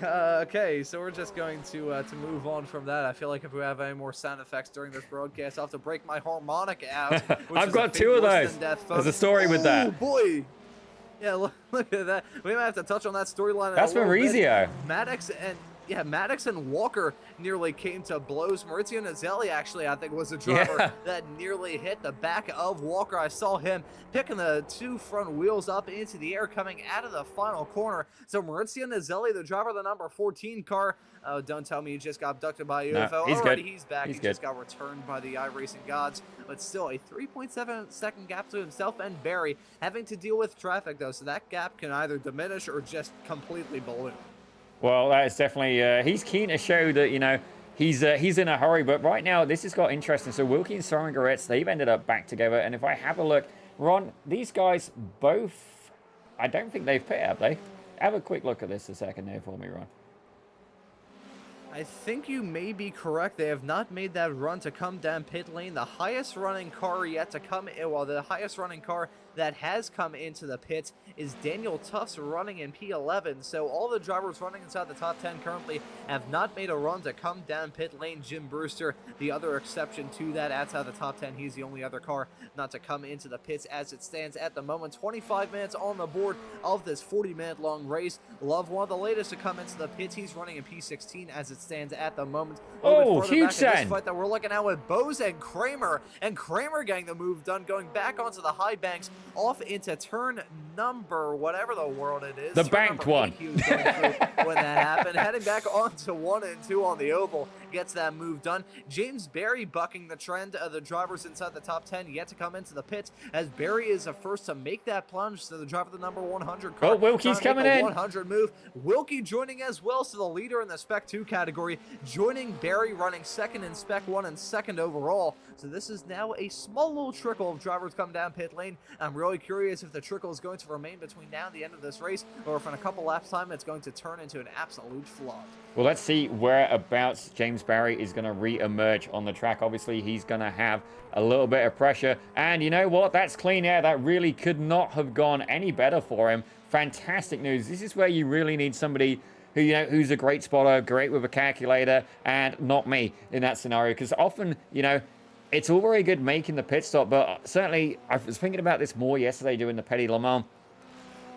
Okay, so we're just going to move on from that. I feel like if we have any more sound effects during this broadcast, I'll have to break my harmonica out. I've got 2 of those. There's a story with that. Oh boy. Yeah, look at that. We might have to touch on that storyline. That's Maurizio. Maddox and Walker nearly came to blows. Maurizio Nazelli, actually, I think, was the driver that nearly hit the back of Walker. I saw him picking the 2 front wheels up into the air coming out of the final corner. So Maurizio Nazelli, the driver of the number 14 car, don't tell me he just got abducted by UFO. No, he's Already good. He's back. He just got returned by the iRacing gods. But still, a 3.7 second gap to himself and Barry, having to deal with traffic, though. So that gap can either diminish or just completely balloon. Well, that is definitely, he's keen to show that, you know, he's in a hurry. But right now, this has got interesting. So Wilkie and Soren Goretz, they've ended up back together. And if I have a look, Ron, these guys both, I don't think they've pit, have they? Have a quick look at this a second there for me, Ron. I think you may be correct. They have not made that run to come down pit lane. The highest running car yet to come in, well, the highest running car that has come into the pits is Daniel Tufts running in P11. So all the drivers running inside the top 10 currently have not made a run to come down pit lane. Jim Brewster, the other exception to that, outside the top 10. He's the only other car not to come into the pits as it stands at the moment. 25 minutes on the board of this 40-minute long race. Love, one of the latest to come into the pits. He's running in P16 as it stands at the moment. Oh, huge send. Fight that we're looking at with Bose and Kramer getting the move done, going back onto the high banks, off into turn number whatever the world it is. The banked one. When that happened, heading back onto 1 and 2 on the oval, gets that move done. James Barry bucking the trend of the drivers inside the top 10 yet to come into the pits, as Barry is the first to make that plunge. So the driver of the number 100 car. Oh, Wilkie's coming in. 100 move. Wilkie joining as well, so the leader in the Spec 2 category, joining Barry, running second in Spec 1 and second overall. So this is now a small little trickle of drivers come down pit lane. I'm really curious if the trickle is going to remain between now and the end of this race, or if in a couple laps time it's going to turn into an absolute flood. Well, let's see whereabouts James Barry is going to re-emerge on the track. Obviously, he's going to have a little bit of pressure. And you know what? That's clean air. That really could not have gone any better for him. Fantastic news. This is where you really need somebody who who's a great spotter, great with a calculator, and not me in that scenario. Because often, it's all very good making the pit stop, but certainly I was thinking about this more yesterday doing the Petit Le Mans.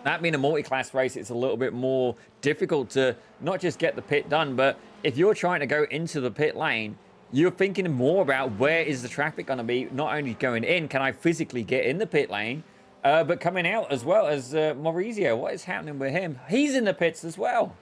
That being a multi-class race, it's a little bit more difficult to not just get the pit done, but if you're trying to go into the pit lane, you're thinking more about where is the traffic going to be, not only going in, can I physically get in the pit lane, but coming out as well as Maurizio. What is happening with him? He's in the pits as well.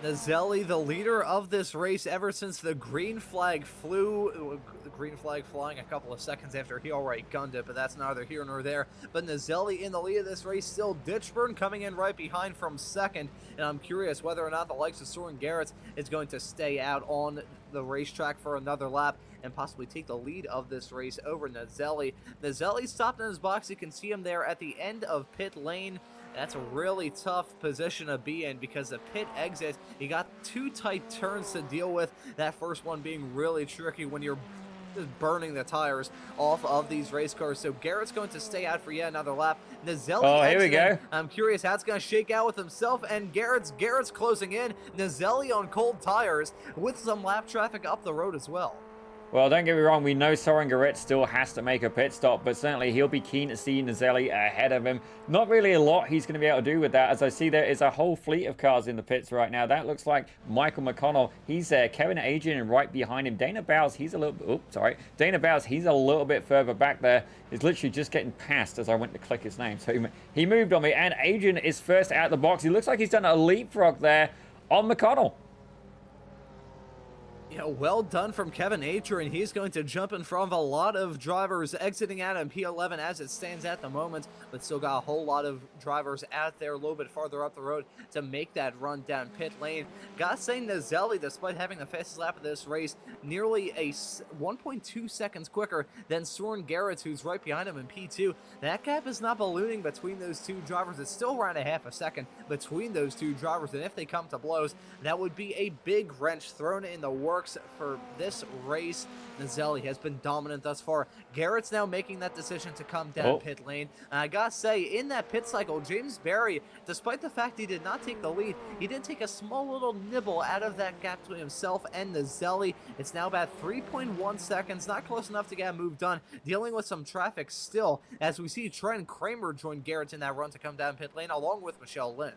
Nazelli, the leader of this race ever since the green flag flew. The green flag flying a couple of seconds after he already gunned it, but that's neither here nor there. But Nazelli in the lead of this race, still Ditchburn coming in right behind from second. And I'm curious whether or not the likes of Soren Garrett is going to stay out on the racetrack for another lap and possibly take the lead of this race over Nazelli. Nazelli stopped in his box. You can see him there at the end of pit lane. That's a really tough position to be in because the pit exit, you got 2 tight turns to deal with. That first one being really tricky when you're just burning the tires off of these race cars. So Garrett's going to stay out for yet another lap. Nazelli here we go. I'm curious how it's going to shake out with himself, and Garrett's closing in. Nazelli on cold tires with some lap traffic up the road as well. Well, don't get me wrong, we know Soren Garrett still has to make a pit stop, but certainly he'll be keen to see Nazelli ahead of him. Not really a lot he's going to be able to do with that, as I see there is a whole fleet of cars in the pits right now. That looks like Michael McConnell. He's there. Kevin Adrian right behind him. Dana Bowes, he's a little... Dana Bowes, he's a little bit further back there. He's literally just getting past as I went to click his name. So he moved on me, and Adrian is first out of the box. He looks like he's done a leapfrog there on McConnell. Yeah, well done from Kevin Adrian. He's going to jump in front of a lot of drivers exiting out in P11 as it stands at the moment, but still got a whole lot of drivers out there a little bit farther up the road to make that run down pit lane. Gotta say, Nazelli, despite having the fastest lap of this race, nearly a 1.2 seconds quicker than Soren Garrett, who's right behind him in P2. That gap is not ballooning between those two drivers. It's still around a half a second between those two drivers, and if they come to blows, that would be a big wrench thrown in the works for this race. Nazelli has been dominant thus far. Garrett's now making that decision to come down pit lane. And I gotta say, in that pit cycle, James Barry, despite the fact he did not take the lead, he did take a small little nibble out of that gap between himself and Nazelli. It's now about 3.1 seconds, not close enough to get a move done, dealing with some traffic still, as we see Trent Kramer join Garrett in that run to come down pit lane, along with Michelle Lynn.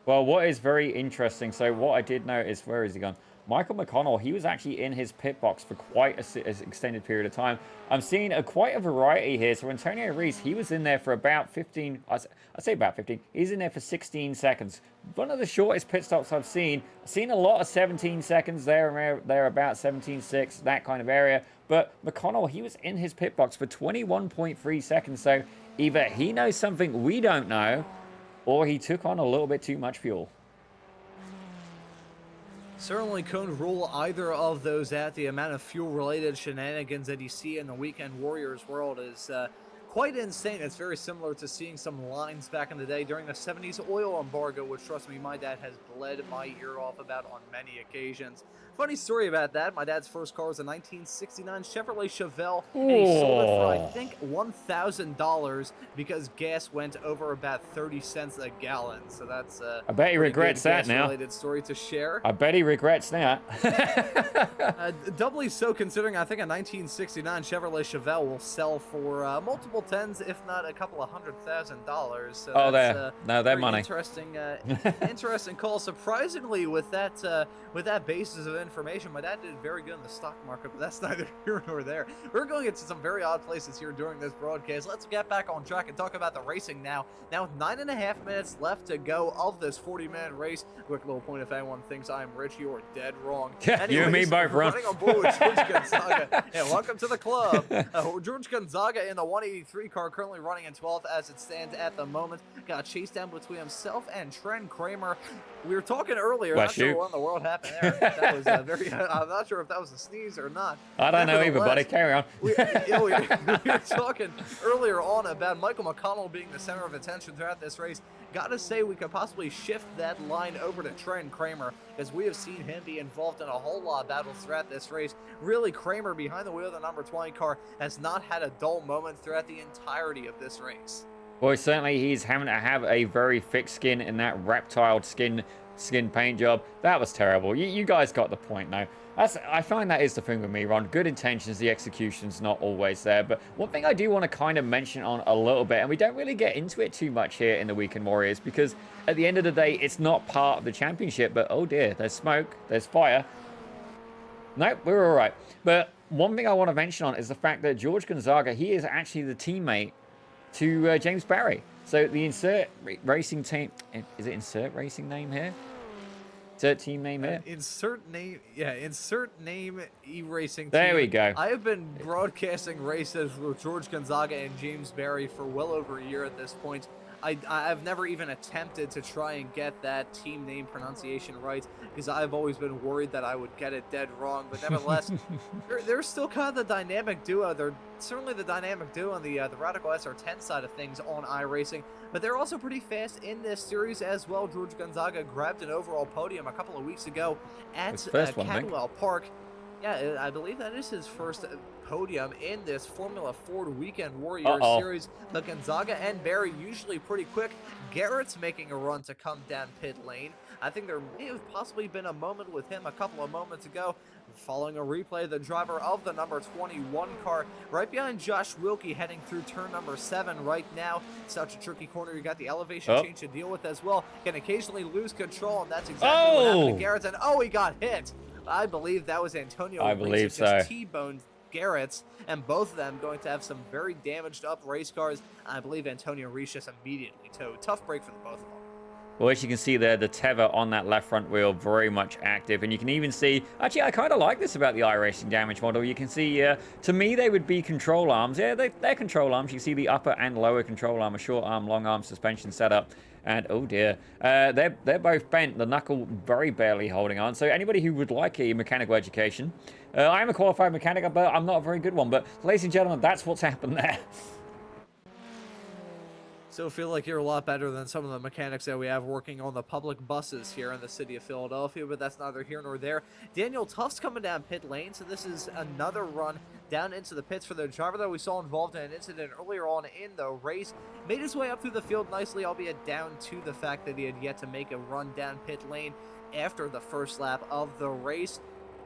Well, what is very interesting, so what I did notice, where is he gone? Michael McConnell, he was actually in his pit box for quite an extended period of time. I'm seeing quite a variety here. So Antonio Reese, he was in there for about 15, I say about 15. He's in there for 16 seconds. One of the shortest pit stops I've seen. I've seen a lot of 17 seconds there about 17.6, that kind of area. But McConnell, he was in his pit box for 21.3 seconds. So either he knows something we don't know, or he took on a little bit too much fuel. Certainly couldn't rule either of those out. The amount of fuel-related shenanigans that you see in the Weekend Warriors world is quite insane. It's very similar to seeing some lines back in the day during the 70s oil embargo, which, trust me, my dad has bled my ear off about on many occasions. Funny story about that. My dad's first car was a 1969 Chevrolet Chevelle, and he sold it for, I think, $1,000 because gas went over about 30 cents a gallon. So that's I bet he regrets that now. Related story to share. I bet he regrets that. Doubly so, considering I think a 1969 Chevrolet Chevelle will sell for multiple tens, if not a couple of $100,000. So oh, they're money. Interesting, interesting call. Surprisingly, with that basis of information, my dad did very good in the stock market, but that's neither here nor there. We're going into some very odd places here during this broadcast. Let's get back on track and talk about the racing now. Now, with 9.5 minutes left to go of this 40-minute race. Quick little point: if anyone thinks I'm rich, you are dead wrong. Yeah, anyways, you and me both, Ron. Running on board with George Gonzaga. Yeah, welcome to the club. George Gonzaga in the 183 car, currently running in 12th as it stands at the moment. Got chased down between himself and Trent Kramer. We were talking earlier. Not sure what in the world happened there. That was I'm not sure if that was a sneeze or not. I don't know either, buddy. Carry on. We were talking earlier on about Michael McConnell being the center of attention throughout this race. Gotta say, we could possibly shift that line over to Trent Kramer, as we have seen him be involved in a whole lot of battles throughout this race. Really, Kramer behind the wheel of the number 20 car has not had a dull moment throughout the entirety of this race. Well, certainly he's having to have a very thick skin in that reptile skin paint job. That was terrible. You guys got the point now. I find that is the thing with me, Ron. Good intentions, the execution's not always there. But one thing I do want to kind of mention on a little bit, and we don't really get into it too much here in the Weekend Warriors, because at the end of the day, it's not part of the championship. But oh dear, there's smoke, there's fire. Nope, we're all right. But one thing I want to mention on is the fact that George Gonzaga, he is actually the teammate to James Barry. So the insert racing team, is it insert racing name here? Insert team name here? Insert name, yeah, insert name e-racing team. There we go. I have been broadcasting races with George Gonzaga and James Barry for well over a year at this point. I've never even attempted to try and get that team name pronunciation right because I've always been worried that I would get it dead wrong. But nevertheless, they're still kind of the dynamic duo. They're certainly the dynamic duo on the Radical SR10 side of things on iRacing. But they're also pretty fast in this series as well. George Gonzaga grabbed an overall podium a couple of weeks ago at Cadwell Park. Yeah, I believe that is his first podium in this Formula Ford Weekend Warriors series. But Gonzaga and Barry usually pretty quick. Garrett's making a run to come down pit lane. I think there may have possibly been a moment with him a couple of moments ago. Following a replay, the driver of the number 21 car right behind Josh Wilkie heading through turn number 7 right now. Such a tricky corner. You got the elevation change to deal with as well. Can occasionally lose control, and that's exactly what happened to Garrett. And he got hit. I believe that was Antonio. I believe so. T-boned Garrett's, and both of them going to have some very damaged up race cars. I believe Antonio Reese just immediately towed. Tough break for the both of them. Well, as you can see there, the tether on that left front wheel very much active. And you can even see, actually, I kind of like this about the iRacing damage model. You can see, to me, they would be control arms. Yeah, they're control arms. You can see the upper and lower control arm, a short arm, long arm suspension setup. And oh dear, they're both bent, the knuckle very barely holding on. So anybody who would like a mechanical education, I am a qualified mechanic, but I'm not a very good one. But ladies and gentlemen, that's what's happened there. Still feel like you're a lot better than some of the mechanics that we have working on the public buses here in the city of Philadelphia, but that's neither here nor there. Daniel Tuff's coming down pit lane, so this is another run down into the pits for the driver that we saw involved in an incident earlier on in the race. Made his way up through the field nicely, albeit down to the fact that he had yet to make a run down pit lane after the first lap of the race.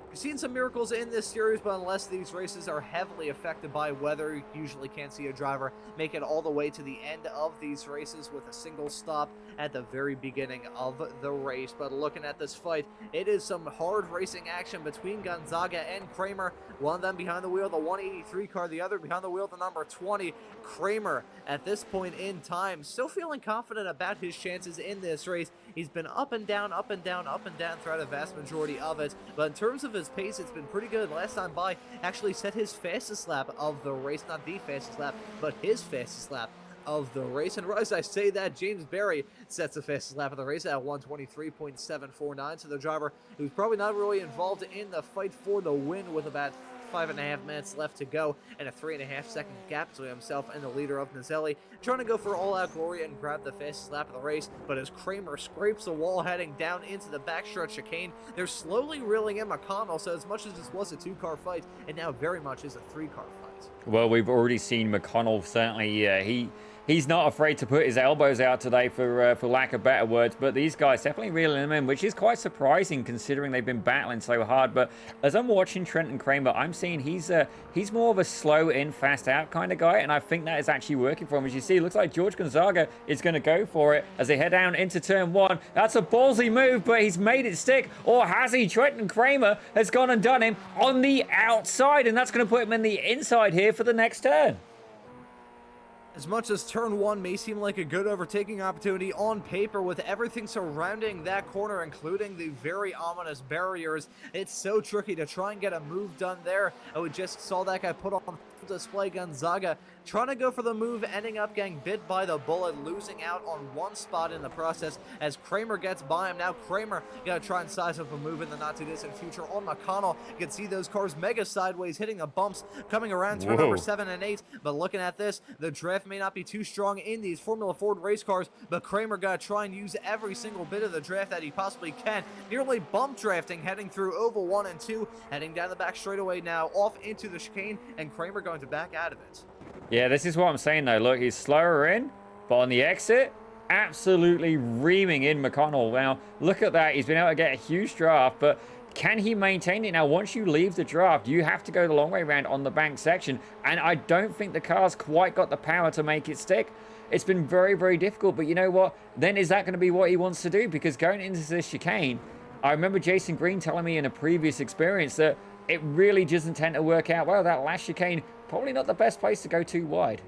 We've seen some miracles in this series, but unless these races are heavily affected by weather, you usually can't see a driver make it all the way to the end of these races with a single stop at the very beginning of the race. But looking at this fight, it is some hard racing action between Gonzaga and Kramer. One of them behind the wheel, the 183 car, the other behind the wheel, the number 20. Kramer, at this point in time, still feeling confident about his chances in this race. He's been up and down, up and down, up and down throughout a vast majority of it. But in terms of his pace, it's been pretty good. Last time by, actually set his fastest lap of the race. Not the fastest lap, but his fastest lap of the race. And as I say that, James Barry sets the fastest lap of the race at 1:23.749. So the driver who's probably not really involved in the fight for the win with about 5.5 minutes left to go and a 3.5 second gap between himself and the leader of Nazelli, trying to go for all-out glory and grab the fastest lap of the race. But as Kramer scrapes the wall heading down into the backstretch chicane, they're slowly reeling in McConnell. So as much as this was a 2-car fight, it now very much is a 3-car fight. Well, we've already seen McConnell certainly, he's not afraid to put his elbows out today, for lack of better words. But these guys definitely reeling him in, which is quite surprising considering they've been battling so hard. But as I'm watching Trenton Kramer, I'm seeing he's more of a slow in, fast out kind of guy, and I think that is actually working for him. As you see, it looks like George Gonzaga is going to go for it as they head down into turn 1. That's a ballsy move, but he's made it stick, or has he? Trenton Kramer has gone and done him on the outside, and that's going to put him in the inside here for the next turn. As much as turn 1 may seem like a good overtaking opportunity on paper, with everything surrounding that corner, including the very ominous barriers, it's so tricky to try and get a move done there. We just saw that guy put on full display. Gonzaga trying to go for the move, ending up getting bit by the bullet, losing out on one spot in the process as Kramer gets by him. Now Kramer gonna try and size up a move in the not too distant future on McConnell. You can see those cars mega sideways, hitting the bumps, coming around turn number 7 and 8. But looking at this, the draft may not be too strong in these Formula Ford race cars, but Kramer gotta try and use every single bit of the draft that he possibly can. Nearly bump drafting, heading through oval 1 and 2, heading down the back straightaway now, off into the chicane, and Kramer going to back out of it. Yeah, this is what I'm saying though. Look, he's slower in, But on the exit, absolutely reaming in McConnell. Now, look at that. He's been able to get a huge draft, but can he maintain it? Now, once you leave the draft, you have to go the long way around on the bank section, and I don't think the car's quite got the power to make it stick. It's been very, very difficult, but you know what? Then is that going to be what he wants to do? Because going into this chicane, I remember Jason Green telling me in a previous experience that it really doesn't tend to work out well. That last chicane, probably not the best place to go too wide.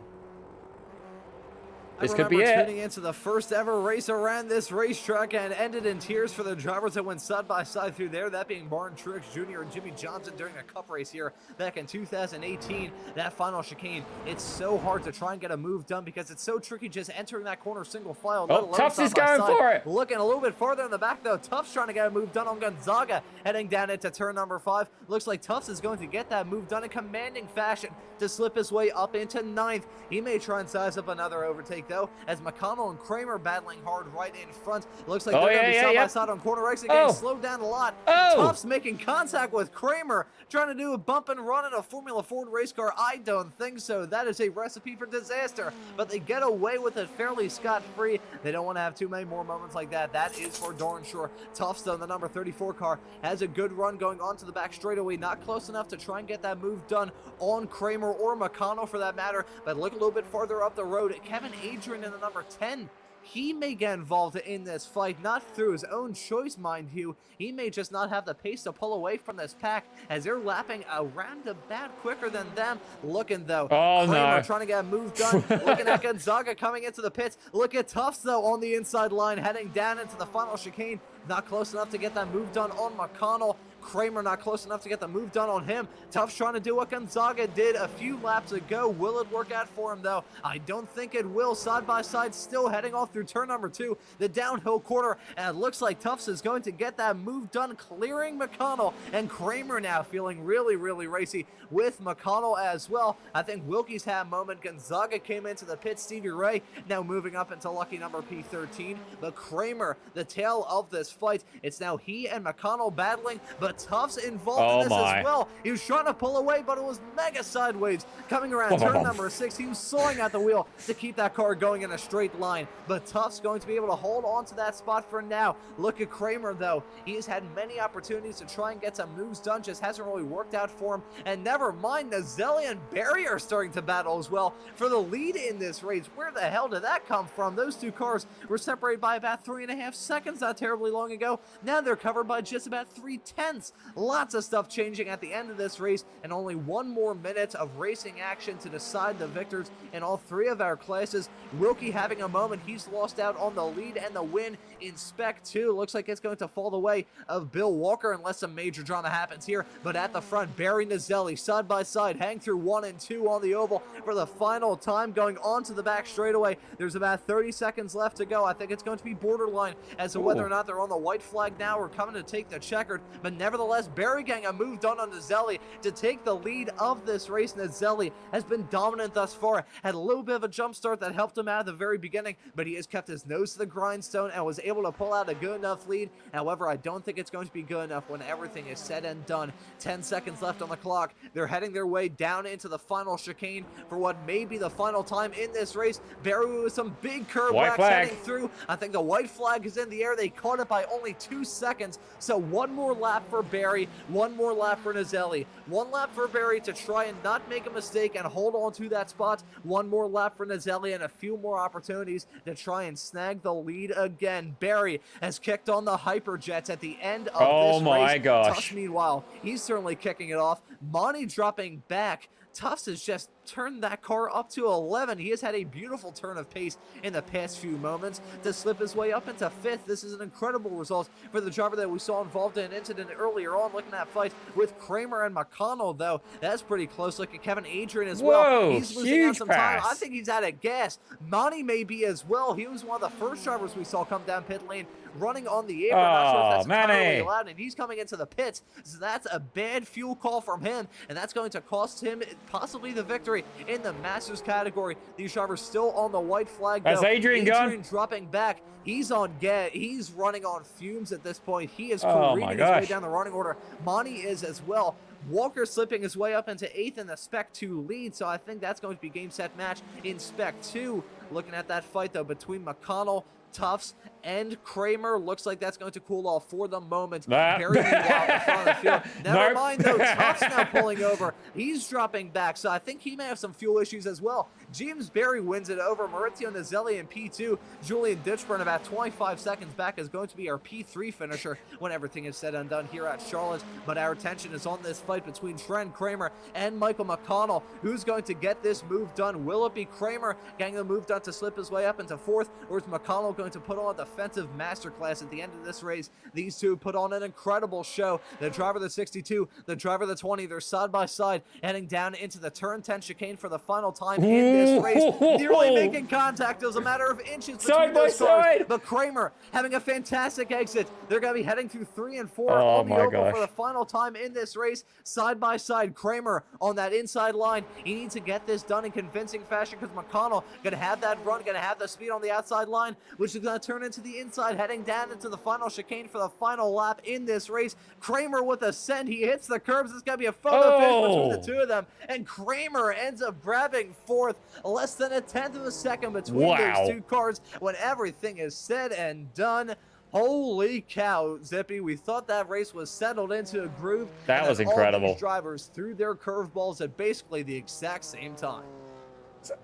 This could be it. Tuning into the first ever race around this racetrack and ended in tears for the drivers that went side by side through there. That being Martin Truex Jr. and Jimmy Johnson during a cup race here back in 2018. That final chicane, it's so hard to try and get a move done because it's so tricky just entering that corner single file. Oh, Tufts is going for it. Looking a little bit farther in the back though. Tufts trying to get a move done on Gonzaga heading down into turn number 5. Looks like Tufts is going to get that move done in commanding fashion to slip his way up into 9th. He may try and size up another overtake though, as McConnell and Kramer battling hard right in front. Looks like they're going to be side by side on corner exit, getting slowed down a lot. Tufts making contact with Kramer, trying to do a bump and run in a Formula Ford race car. I don't think so. That is a recipe for disaster, but they get away with it fairly scot-free. They don't want to have too many more moments like that. That is for darn sure. Tufts, though, the number 34 car, has a good run going on to the back straightaway. Not close enough to try and get that move done on Kramer or McConnell for that matter, but look a little bit farther up the road. Kevin Adrian in the number 10. He may get involved in this fight, not through his own choice, mind you. He may just not have the pace to pull away from this pack as they're lapping around about quicker than them. Looking, though, Kramer trying to get a move done. Looking at Gonzaga coming into the pits. Look at Tufts, though, on the inside line, heading down into the final chicane. Not close enough to get that move done on McConnell. Kramer not close enough to get the move done on him. Tufts trying to do what Gonzaga did a few laps ago. Will it work out for him, though? I don't think it will. Side by side, still heading off through turn number 2, the downhill quarter, and it looks like Tufts is going to get that move done, clearing McConnell, and Kramer now feeling really, really racy with McConnell as well. I think Wilkie's had a moment. Gonzaga came into the pit. Stevie Ray now moving up into lucky number P13, but Kramer, the tail of this fight, it's now he and McConnell battling, but Tufts involved in this as well. He was trying to pull away, but it was mega sideways. Coming around turn number 6, he was sawing at the wheel to keep that car going in a straight line, but Tufts going to be able to hold on to that spot for now. Look at Kramer, though. He has had many opportunities to try and get some moves done, just hasn't really worked out for him. And never mind, Nazelli and Barry are starting to battle as well for the lead in this race. Where the hell did that come from? Those two cars were separated by about 3.5 seconds not terribly long ago. Now they're covered by just about 3/10. Lots of stuff changing at the end of this race, and only one more minute of racing action to decide the victors in all 3 of our classes. Wilkie having a moment. He's lost out on the lead and the win in Spec 2. Looks like it's going to fall the way of Bill Walker unless some major drama happens here. But at the front, Barry Nazelli side by side, hang through 1 and 2 on the oval for the final time, going on to the back straightaway. There's about 30 seconds left to go. I think it's going to be borderline as to whether or not they're on the white flag now or coming to take the checkered. But nevertheless, Barry getting a move done on Nazelli to take the lead of this race. Nazelli has been dominant thus far. Had a little bit of a jump start that helped him out at the very beginning, but he has kept his nose to the grindstone and was able to pull out a good enough lead. However, I don't think it's going to be good enough when everything is said and done. 10 seconds left on the clock. They're heading their way down into the final chicane for what may be the final time in this race. Barry with some big curve wax heading through. I think the white flag is in the air. They caught it by only 2 seconds. So one more lap for Barry, one more lap for Nazelli. 1 lap for Barry to try and not make a mistake and hold on to that spot. 1 more lap for Nazelli and a few more opportunities to try and snag the lead again. Barry has kicked on the Hyperjets at the end of this race. Oh my gosh. Tufts, meanwhile, he's certainly kicking it off. Monty dropping back. Tufts has just turned that car up to 11. He has had a beautiful turn of pace in the past few moments to slip his way up into 5th. This is an incredible result for the driver that we saw involved in an incident earlier on. Looking at that fight with Kramer and McConnell, though, that's pretty close. Look at Kevin Adrian as well. He's losing out some time. I think he's out of gas. Monty may be as well. He was one of the first drivers we saw come down pit lane running on the apron. Not sure if that's entirely allowed, and he's coming into the pits, so that's a bad fuel call from him, and that's going to cost him possibly the victory in the Masters category. These drivers still on the white flag, though. That's Adrian dropping back. He's on he's running on fumes at this point. He is careening his way down the running order. Monty is as well. Walker slipping his way up into 8th in the Spec 2 lead, so I think that's going to be game, set, match in Spec 2. Looking at that fight, though, between McConnell, Tufts, and Kramer. Looks like that's going to cool off for the moment. Very meanwhile in front of the field. Never mind, though. Tufts now pulling over. He's dropping back, so I think he may have some fuel issues as well. James Berry wins it over. Maurizio Nazelli in P2. Julian Ditchburn about 25 seconds back is going to be our P3 finisher when everything is said and done here at Charlotte. But our attention is on this fight between Trent Kramer and Michael McConnell. Who's going to get this move done? Will it be Kramer getting the move done to slip his way up into 4th, or is McConnell going to put on a defensive masterclass at the end of this race? These two put on an incredible show. The driver of the 62, the driver of the 20, they're side by side heading down into the turn 10 chicane for the final time in this race. Nearly making contact. It was a matter of inches between those cars. But Kramer having a fantastic exit. They're going to be heading through 3 and 4 on the oval for the final time in this race. Side by side, Kramer on that inside line. He needs to get this done in convincing fashion because McConnell going to have that run, going to have the speed on the outside line, which is going to turn into the inside, heading down into the final chicane for the final lap in this race. Kramer with a send. He hits the curbs. It's going to be a photo finish between the two of them. And Kramer ends up grabbing 4th, less than a 10th of a second between those two cars when everything is said and done. Holy cow, Zippy. We thought that race was settled into a groove. That was incredible. All these drivers threw their curveballs at basically the exact same time.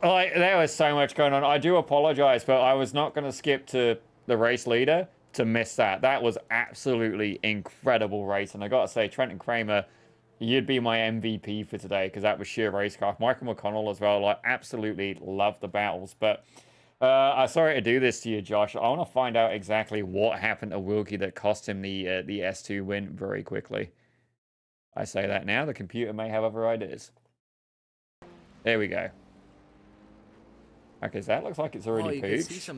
There was so much going on. I do apologize, but I was not going to skip to the race leader to miss that. That was absolutely incredible race. And I got to say, Trenton Kramer, you'd be my MVP for today because that was sheer racecraft. Michael McConnell as well. I absolutely love the battles. But I'm sorry to do this to you, Josh. I want to find out exactly what happened to Wilkie that cost him the S2 win very quickly. I say that now. The computer may have other ideas. There we go. Okay, so that looks like it's already pooped.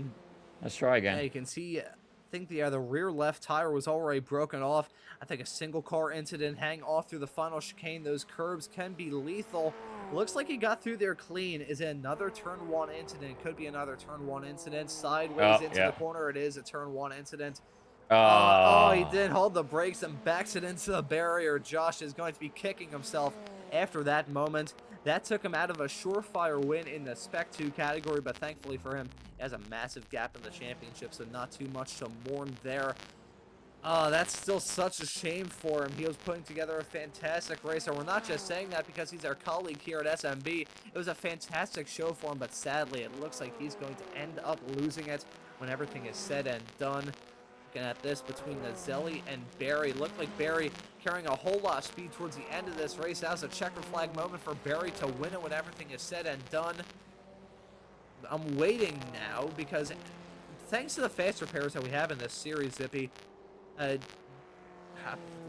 Let's try again. Yeah, you can see, I think the rear left tire was already broken off. I think a single car incident hang off through the final chicane. Those curbs can be lethal. Looks like he got through there clean. Is it another turn 1 incident? Could be another turn 1 incident. Sideways into the corner. It is a turn 1 incident. He did hold the brakes and backs it into the barrier. Josh is going to be kicking himself after that moment. That took him out of a surefire win in the Spec 2 category, but thankfully for him, he has a massive gap in the championship, so not too much to mourn there. That's still such a shame for him. He was putting together a fantastic race, and we're not just saying that because he's our colleague here at SMB. It was a fantastic show for him, but sadly, it looks like he's going to end up losing it when everything is said and done. Looking at this between Nazelli and Barry. Looked like Barry carrying a whole lot of speed towards the end of this race. That was a checker flag moment for Barry to win it when everything is said and done. I'm waiting now because thanks to the fast repairs that we have in this series, Zippy, I've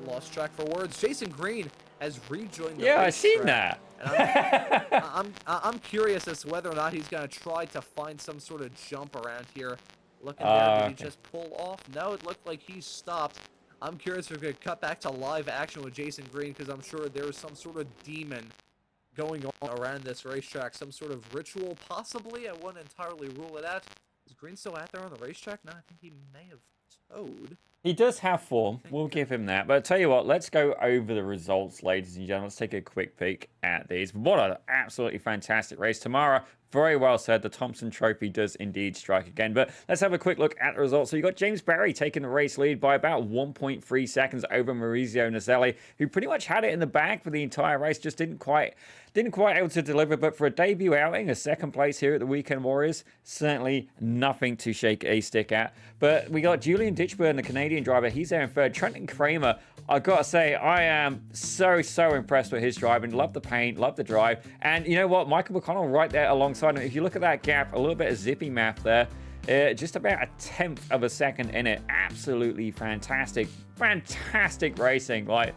lost track for words. Jason Green has rejoined the race I seen track. that. And I'm curious as to whether or not he's going to try to find some sort of jump around here. Looking there, did he just pull off? No, it looked like he stopped. I'm curious if we're going to cut back to live action with Jason Green because I'm sure there's some sort of demon going on around this racetrack. Some sort of ritual, possibly. I wouldn't entirely rule it out. Is Green still out there on the racetrack? No, I think he may have towed. He does have form. We'll give him that. But I'll tell you what, let's go over the results, ladies and gentlemen. Let's take a quick peek at these. What an absolutely fantastic race. Tamara, very well said. The Thompson Trophy does indeed strike again. But let's have a quick look at the results. So you got James Berry taking the race lead by about 1.3 seconds over Maurizio Nazelli, who pretty much had it in the bag for the entire race, just didn't quite able to deliver. But for a debut outing, a second place here at the Weekend Warriors, certainly nothing to shake a stick at. But we got Julian Ditchburn, the Canadian driver. He's there in third. Trenton Kramer, I've got to say, I am so impressed with his driving. Love the paint, love the drive. And you know what? Michael McConnell right there alongside him. If you look at that gap, a little bit of Zippy math there. Just about a 10th of a second in it. Absolutely fantastic racing. Like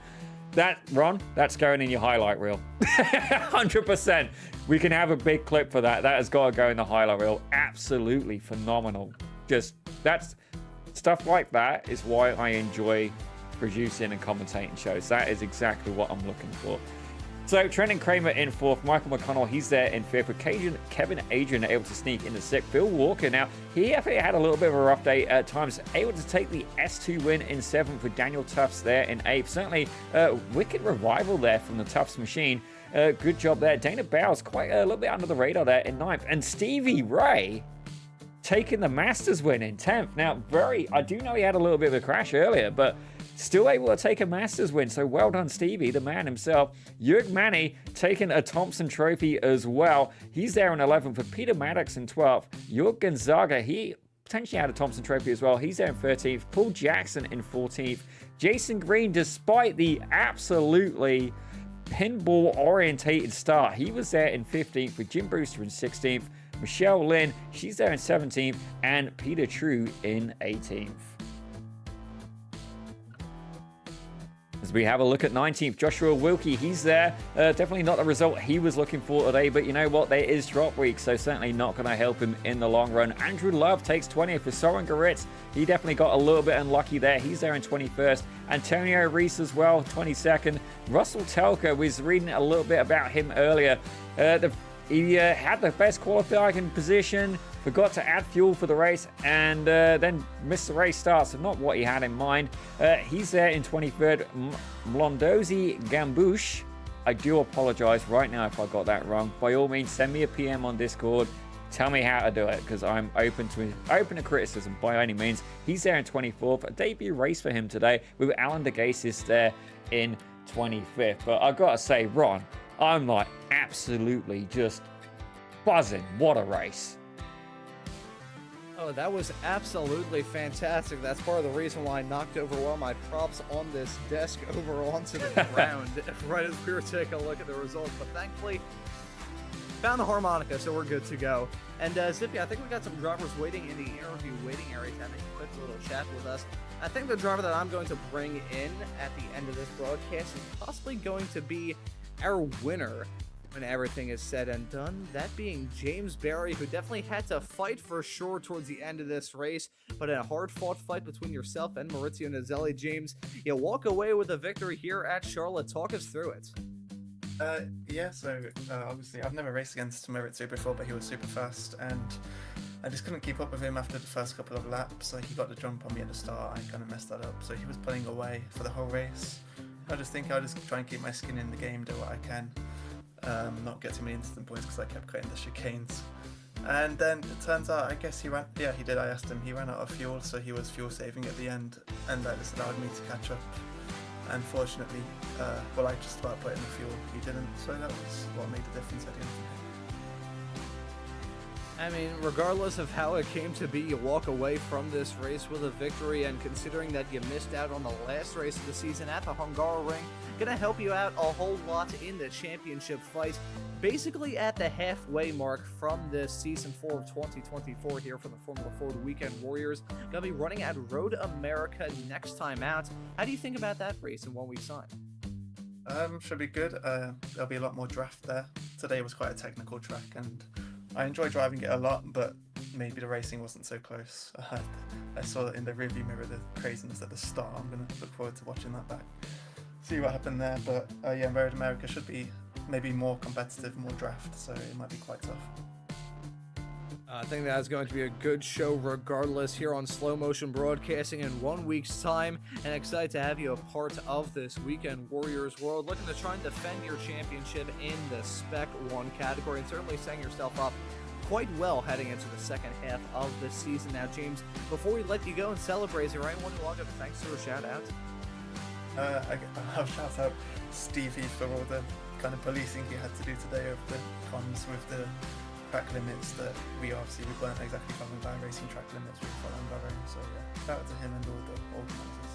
that, Ron, that's going in your highlight reel. 100%. We can have a big clip for that. That has got to go in the highlight reel. Absolutely phenomenal. Just that's stuff like that is why I enjoy producing and commentating shows. That is exactly what I'm looking for. So Trenton Kramer in 4th, Michael McConnell, he's there in 5th, with Kevin Adrian able to sneak into 6th. Phil Walker now, he definitely had a little bit of a rough day at times, able to take the S2 win in 7th, with Daniel Tufts there in 8th. Certainly wicked revival there from the Tufts machine. Good job there. Dana Bowles quite a little bit under the radar there in 9th. And Stevie Ray taking the Masters win in 10th. Now, I do know he had a little bit of a crash earlier, but still able to take a Masters win. So well done, Stevie, the man himself. Jörg Manny taking a Thompson Trophy as well. He's there in 11th, for Peter Maddox in 12th. Jörg Gonzaga, he potentially had a Thompson Trophy as well. He's there in 13th. Paul Jackson in 14th. Jason Green, despite the absolutely pinball-orientated start, he was there in 15th, with Jim Brewster in 16th. Michelle Lynn, she's there in 17th, and Peter True in 18th. As we have a look at 19th, Joshua Wilkie, he's there. Definitely not the result he was looking for today, but you know what? There is drop week, so certainly not going to help him in the long run. Andrew Love takes 20th with Soren Goritz. He definitely got a little bit unlucky there. He's there in 21st. Antonio Reese as well, 22nd. Russell Telka, was reading a little bit about him earlier. He had the best qualifying position, forgot to add fuel for the race, and then missed the race start, so not what he had in mind. He's there in 23rd. Mlondozi Gambouche, I do apologize right now if I got that wrong. By all means, send me a PM on Discord. Tell me how to do it, because I'm open to criticism by any means. He's there in 24th. A debut race for him today, with Alan DeGasis there in 25th. But I've got to say, Ron, I'm like absolutely just buzzing. What a race. Oh, that was absolutely fantastic. That's part of the reason why I knocked over all my props on this desk over onto the ground right as we were taking a look at the results. But thankfully, found the harmonica, so we're good to go. And Zippy, I think we got some drivers waiting in the interview waiting area to have a quick little chat with us. I think the driver that I'm going to bring in at the end of this broadcast is possibly going to be our winner when everything is said and done, that being James Berry, who definitely had to fight for sure towards the end of this race, but in a hard-fought fight between yourself and Maurizio Nazelli. James, you walk away with a victory here at Charlotte. Talk us through it. Yeah, so obviously I've never raced against Maurizio before, but he was super fast, and I just couldn't keep up with him after the first couple of laps. So he got the jump on me at the start, I kind of messed that up, so he was pulling away for the whole race. I just think I'll just try and keep my skin in the game, do what I can, not get too many instant points because I kept cutting the chicanes. And then it turns out, I guess he ran, yeah he did, I asked him, he ran out of fuel, so he was fuel saving at the end, and that just allowed me to catch up. Unfortunately, well, I just about put in the fuel, he didn't, so that was what made the difference at the end. I mean, regardless of how it came to be, you walk away from this race with a victory, and considering that you missed out on the last race of the season at the Hungaroring, gonna help you out a whole lot in the championship fight, basically at the halfway mark from this Season 4 of 2024 here for the Formula Ford Weekend Warriors. Gonna be running at Road America next time out. How do you think about that race in 1 week's time? Should be good. There'll be a lot more draft there. Today was quite a technical track, and I enjoy driving it a lot, but maybe the racing wasn't so close. I saw in the rearview mirror the craziness at the start. I'm going to look forward to watching that back, see what happened there. But yeah, Road America should be maybe more competitive, more draft, so it might be quite tough. I think that's going to be a good show regardless here on Slow Motion Broadcasting in 1 week's time, and excited to have you a part of this Weekend Warriors world, looking to try and defend your championship in the Spec 1 category, and certainly setting yourself up quite well heading into the second half of the season. Now, James, before we let you go and celebrate, is there anyone you want to give thanks to or shout out? I'll shout out Stevie for all the kind of policing he had to do today of the cons with the track limits that we weren't exactly following by racing track limits, we were following our own, so yeah, shout out to him and all the organisers.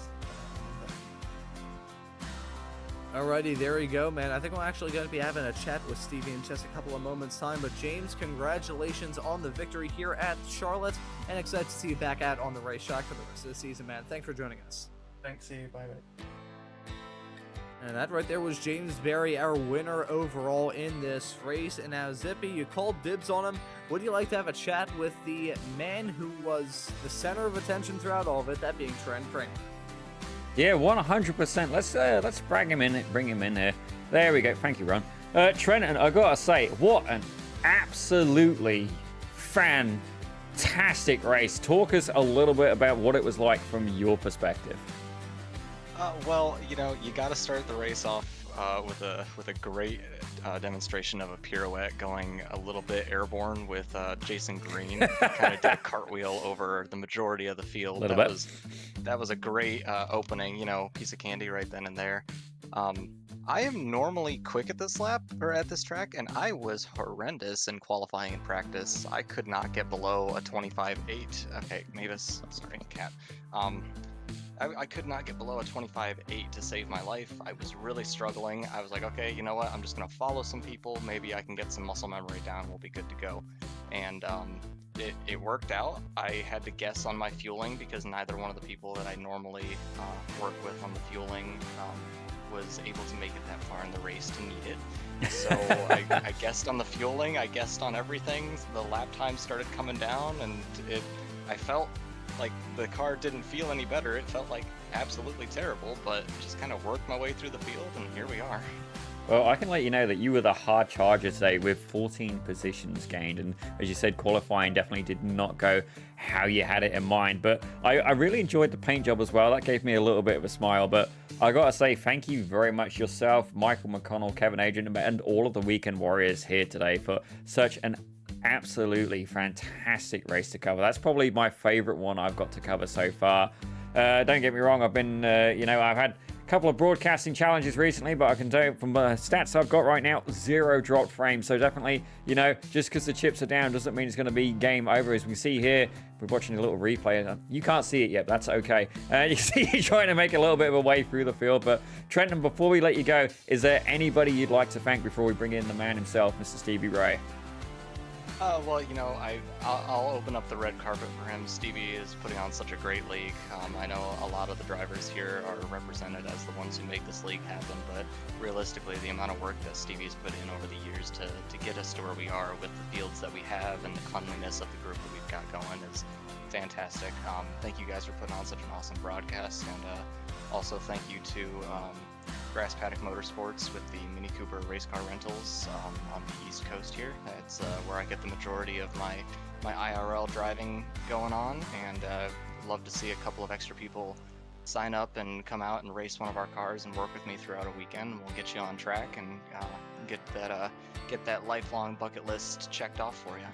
Alrighty, there you go, man. I think we're actually going to be having a chat with Stevie in just a couple of moments' time, but James, congratulations on the victory here at Charlotte, and excited to see you back out on the racetrack for the rest of the season, man. Thanks for joining us. Thanks, see you, bye-bye. And that right there was James Berry, our winner overall in this race. And now, Zippy, you called dibs on him. Would you like to have a chat with the man who was the center of attention throughout all of it, that being Trent Kramer? Yeah, 100%. Let's bring him in there. There we go. Thank you, Ron. Trenton, I gotta say, what an absolutely fantastic race. Talk us a little bit about what it was like from your perspective. Well, you know, you got to start the race off with a great demonstration of a pirouette going a little bit airborne with Jason Green. Kind of did a cartwheel over the majority of the field. That was a great opening, you know, piece of candy right then and there. I am normally quick at this lap or at this track, and I was horrendous in qualifying and practice. I could not get below a 25.8. Okay, Mavis, sorry, cat. I could not get below a 25.8 to save my life. I was really struggling. I was like, okay, you know what? I'm just gonna follow some people. Maybe I can get some muscle memory down. We'll be good to go. And it worked out. I had to guess on my fueling because neither one of the people that I normally work with on the fueling was able to make it that far in the race to need it. So I guessed on the fueling. I guessed on everything. The lap time started coming down, and I felt like the car didn't feel any better. It felt like absolutely terrible, but just kind of worked my way through the field, and here we are. Well, I can let you know that you were the hard charger today with 14 positions gained, and as you said, qualifying definitely did not go how you had it in mind, but I really enjoyed the paint job as well. That gave me a little bit of a smile, but I gotta say thank you very much yourself, Michael McConnell, Kevin Adrian, and all of the Weekend Warriors here today for such an absolutely fantastic race to cover. That's probably my favorite one I've got to cover so far. Don't get me wrong, I've been, I've had a couple of broadcasting challenges recently, but I can tell you from the stats I've got right now, 0 dropped frames. So definitely, just because the chips are down doesn't mean it's going to be game over. As we see here, we're watching a little replay. You can't see it yet, but that's okay. You see you trying to make a little bit of a way through the field. But Trenton, before we let you go, is there anybody you'd like to thank before we bring in the man himself, Mr. Stevie Ray? Well, I'll open up the red carpet for him. Stevie is putting on such a great league. I know a lot of the drivers here are represented as the ones who make this league happen, but realistically, the amount of work that Stevie's put in over the years to get us to where we are with the fields that we have and the cleanliness of the group that we've got going is fantastic. Thank you guys for putting on such an awesome broadcast, and also thank you to Grass Paddock Motorsports with the Mini Cooper race car rentals on the East Coast here. That's where I get the majority of my IRL driving going on, and love to see a couple of extra people sign up and come out and race one of our cars and work with me throughout a weekend. We'll get you on track and get that lifelong bucket list checked off for you.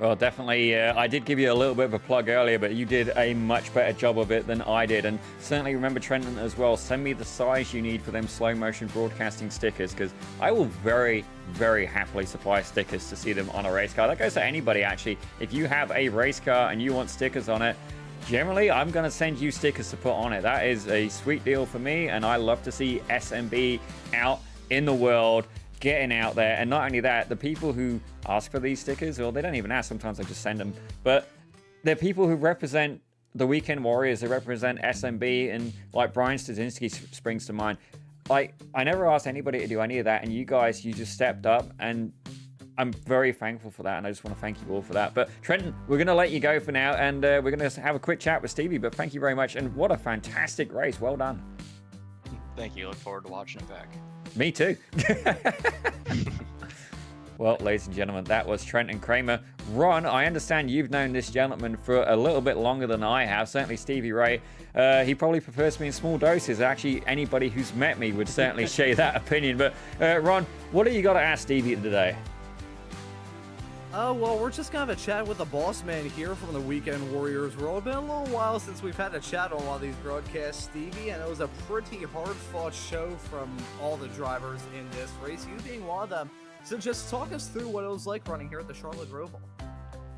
Well, definitely, I did give you a little bit of a plug earlier, but you did a much better job of it than I did. And certainly remember, Trenton, as well, send me the size you need for them slow motion broadcasting stickers, because I will very, very happily supply stickers to see them on a race car. That goes to anybody, actually. If you have a race car and you want stickers on it, generally, I'm going to send you stickers to put on it. That is a sweet deal for me, and I love to see SMB out in the world, getting out there. And not only that, the people who ask for these stickers, or they don't even ask, sometimes I just send them, but they're people who represent the Weekend Warriors, they represent SMB, and like Brian Stasinski springs to mind. Like, I never asked anybody to do any of that, and you guys, you just stepped up, and I'm very thankful for that, and I just want to thank you all for that. But Trenton, we're going to let you go for now, and we're going to have a quick chat with Stevie, but thank you very much, and what a fantastic race. Well done. Thank you. Look forward to watching it back. Me too. Well, ladies and gentlemen, that was Trenton Kramer. Ron, I understand you've known this gentleman for a little bit longer than I have. Certainly Stevie Ray. He probably prefers me in small doses. Actually, anybody who's met me would certainly share that opinion. But Ron, what do you got to ask Stevie today? Well, we're just going to have a chat with the boss man here from the Weekend Warriors world. It's been a little while since we've had a chat on a lot of these broadcasts, Stevie, and it was a pretty hard-fought show from all the drivers in this race, you being one of them. So just talk us through what it was like running here at the Charlotte Roval.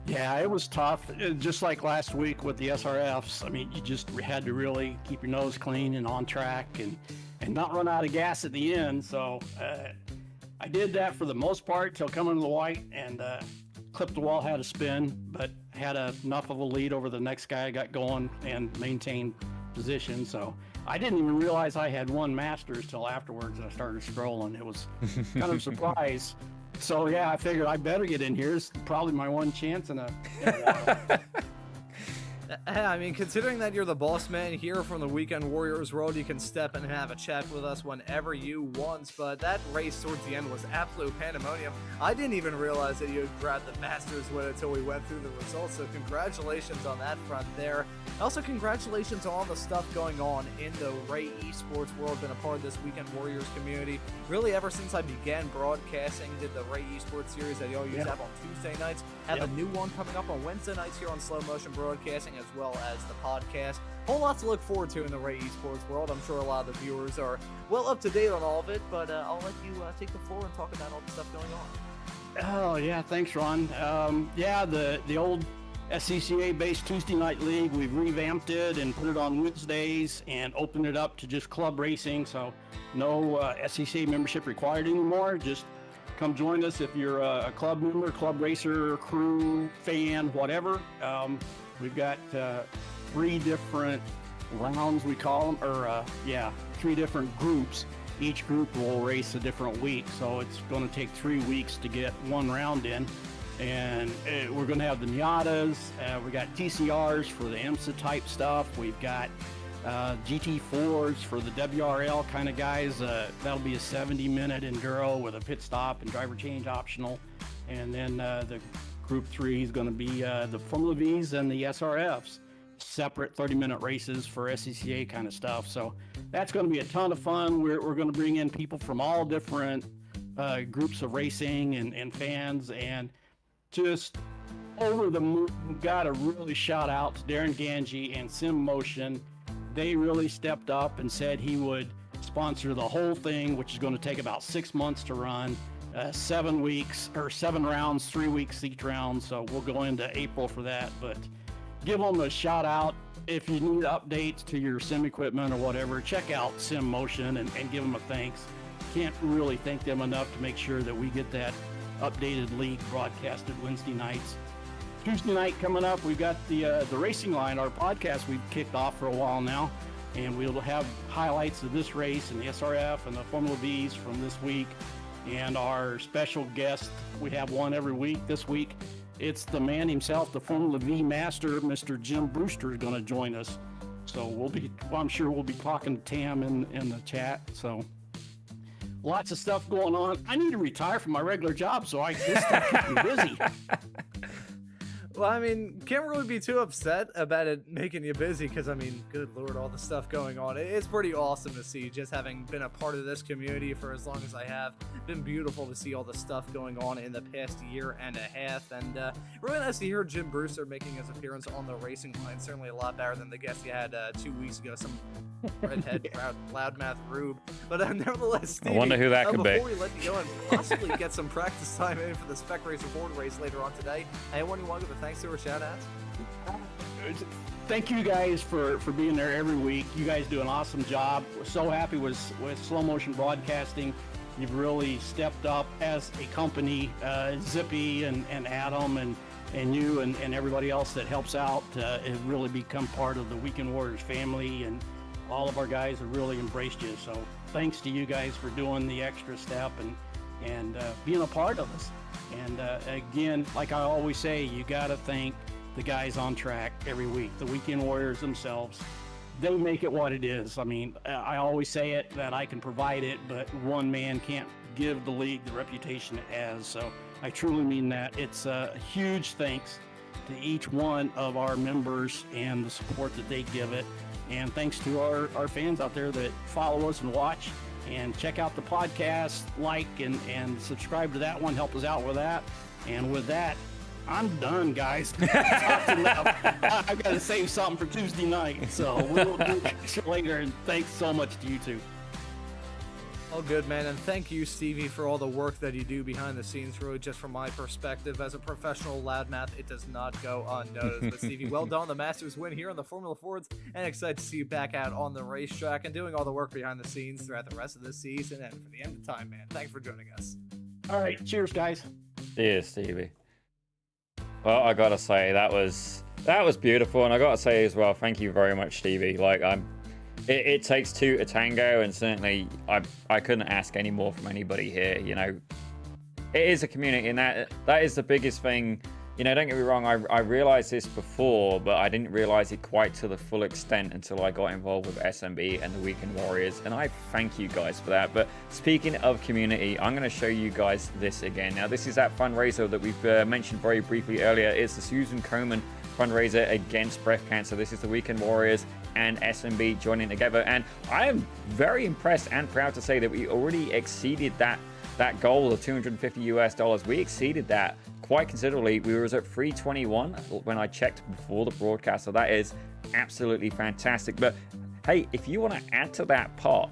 Yeah, it was tough. Just like last week with the SRFs, I mean, you just had to really keep your nose clean and on track and not run out of gas at the end. So I did that for the most part till coming to the white, and clipped the wall, had a spin, but had enough of a lead over the next guy I got going and maintained position. So I didn't even realize I had won Masters till afterwards. I started scrolling. It was kind of a surprise. So yeah, I figured I better get in here. It's probably my one chance in a while. I mean, considering that you're the boss man here from the Weekend Warriors world, you can step in and have a chat with us whenever you want, but that race towards the end was absolute pandemonium. I didn't even realize that you had grabbed the Masters win until we went through the results, so congratulations on that front there. Also, congratulations on all the stuff going on in the Ray Esports world, been a part of this Weekend Warriors community. Really, ever since I began broadcasting, did the Ray Esports series that y'all used to have on Tuesday nights, have a new one coming up on Wednesday nights here on Slow Motion Broadcasting, as well as the podcast. Whole lot to look forward to in the Ray Esports world. I'm sure a lot of the viewers are well up to date on all of it, but I'll let you take the floor and talk about all the stuff going on. Oh yeah, thanks, Ron. Yeah, the old SCCA-based Tuesday night league, we've revamped it and put it on Wednesdays and opened it up to just club racing. So no SCCA membership required anymore. Just come join us if you're a club member, club racer, crew, fan, whatever. We've got 3 different rounds, we call them, or 3 different groups. Each group will race a different week, so it's going to take 3 weeks to get one round in. And we're going to have the Miatas, we got TCRs for the IMSA type stuff, we've got GT4s for the WRL kind of guys. That'll be a 70-minute enduro with a pit stop and driver change optional. And then the Group 3 is going to be the Formula Vs and the SRFs, separate 30-minute races for SCCA kind of stuff. So that's going to be a ton of fun. We're going to bring in people from all different groups of racing and fans, and just over the moon. Got to really shout out to Darren Ganji and Sim Motion. They really stepped up and said he would sponsor the whole thing, which is going to take about 6 months to run. 7 weeks or 7 rounds, 3 weeks each round. So we'll go into April for that, but give them a shout out. If you need updates to your sim equipment or whatever, check out Sim Motion and give them a thanks. Can't really thank them enough to make sure that we get that updated league broadcasted Wednesday nights. Tuesday night coming up, we've got the Racing Line, our podcast we've kicked off for a while now, and we'll have highlights of this race and the SRF and the Formula Vs from this week. And our special guest, we have one every week. This week, it's the man himself, the Formula V master, Mr. Jim Brewster, is going to join us. So I'm sure we'll be talking to Tam in the chat. So lots of stuff going on. I need to retire from my regular job, so this stuff keeps me busy. Well, I mean, can't really be too upset about it making you busy, because, I mean, good lord, all the stuff going on. It's pretty awesome to see, just having been a part of this community for as long as I have. Been beautiful to see all the stuff going on in the past year and a half, and really nice to hear Jim Brewster making his appearance on the Racing Line. Certainly a lot better than the guest you had 2 weeks ago, some redhead loudmouth Rube. But nevertheless, Stevie, I wonder who that could be. Before we let you go and possibly get some practice time in for the Spec Racer board race later on today, anyone you want to give a thanks to or shout outs? Thank you guys for being there every week. You guys do an awesome job. We're so happy with Slow Motion Broadcasting. You've really stepped up as a company. Zippy and Adam and you and everybody else that helps out have really become part of the Weekend Warriors family, and all of our guys have really embraced you. So thanks to you guys for doing the extra step and being a part of us. And again, like I always say, you got to thank the guys on track every week, the Weekend Warriors themselves. They make it what it is. I mean, I always say it that I can provide it, but one man can't give the league the reputation it has. So I truly mean that. It's a huge thanks to each one of our members and the support that they give it. And thanks to our fans out there that follow us and watch and check out the podcast, like and subscribe to that one. Help us out with that. And with that, I'm done, guys. I've got to save something for Tuesday night. So we'll catch you later. And thanks so much to you two. All good, man, and thank you, Stevie, for all the work that you do behind the scenes. Really, just from my perspective as a professional loudmouth, it does not go unnoticed. But Stevie, well done on the Masters win here on the Formula Fords, and excited to see you back out on the racetrack and doing all the work behind the scenes throughout the rest of this season and for the end of time, man. Thanks for joining us. All right, cheers, guys. Cheers, Stevie. Well, I gotta say that was beautiful, and I gotta say as well, thank you very much, Stevie. Like it takes two to tango, and certainly I couldn't ask any more from anybody here. You know, it is a community, and that is the biggest thing You know, don't get me wrong, I realized this before, but I didn't realize it quite to the full extent until I got involved with SMB and the Weekend Warriors, and I thank you guys for that. But speaking of community, I'm going to show you guys this again. Now, this is that fundraiser that we've mentioned very briefly earlier. It's the Susan Komen fundraiser against breast cancer. This is the Weekend Warriors and SMB joining together, and I am very impressed and proud to say that we already exceeded that goal of $250 US. We exceeded that quite considerably. We were at 321 when I checked before the broadcast, so that is absolutely fantastic. But hey, if you want to add to that pot,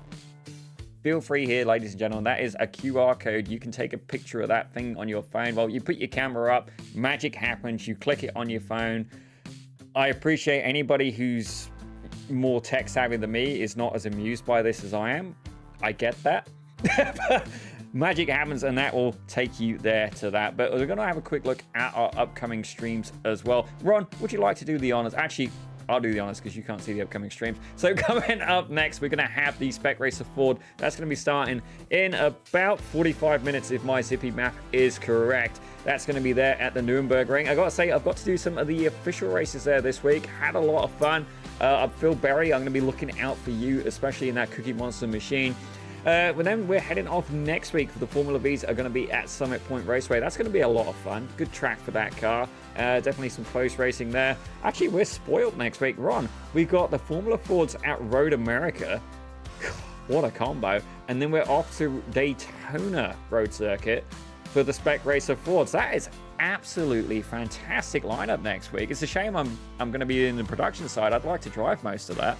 feel free here, ladies and gentlemen. That is a QR code. You can take a picture of that thing on your phone. Well, you put your camera up, magic happens, you click it on your phone. I appreciate anybody who's more tech savvy than me is not as amused by this as I am. I get that. Magic happens and that will take you there to that. But we're going to have a quick look at our upcoming streams as well. Ron, would you like to do the honors? Actually, I'll do the honors because you can't see the upcoming streams. So coming up next, we're going to have the Spec Racer Ford. That's going to be starting in about 45 minutes if my Zippy map is correct. That's going to be there at the Nuremberg ring. I got to say, I've got to do some of the official races there this week. Had a lot of fun. Phil Berry, I'm going to be looking out for you, especially in that Cookie Monster machine. But then we're heading off next week for the Formula V's are going to be at Summit Point Raceway. That's going to be a lot of fun. Good track for that car. Definitely some close racing there. Actually, we're spoiled next week. Ron, we've got the Formula Fords at Road America. What a combo. And then we're off to Daytona Road Circuit for the Spec Racer Fords. That is absolutely fantastic lineup next week. It's a shame I'm going to be in the production side. I'd like to drive most of that.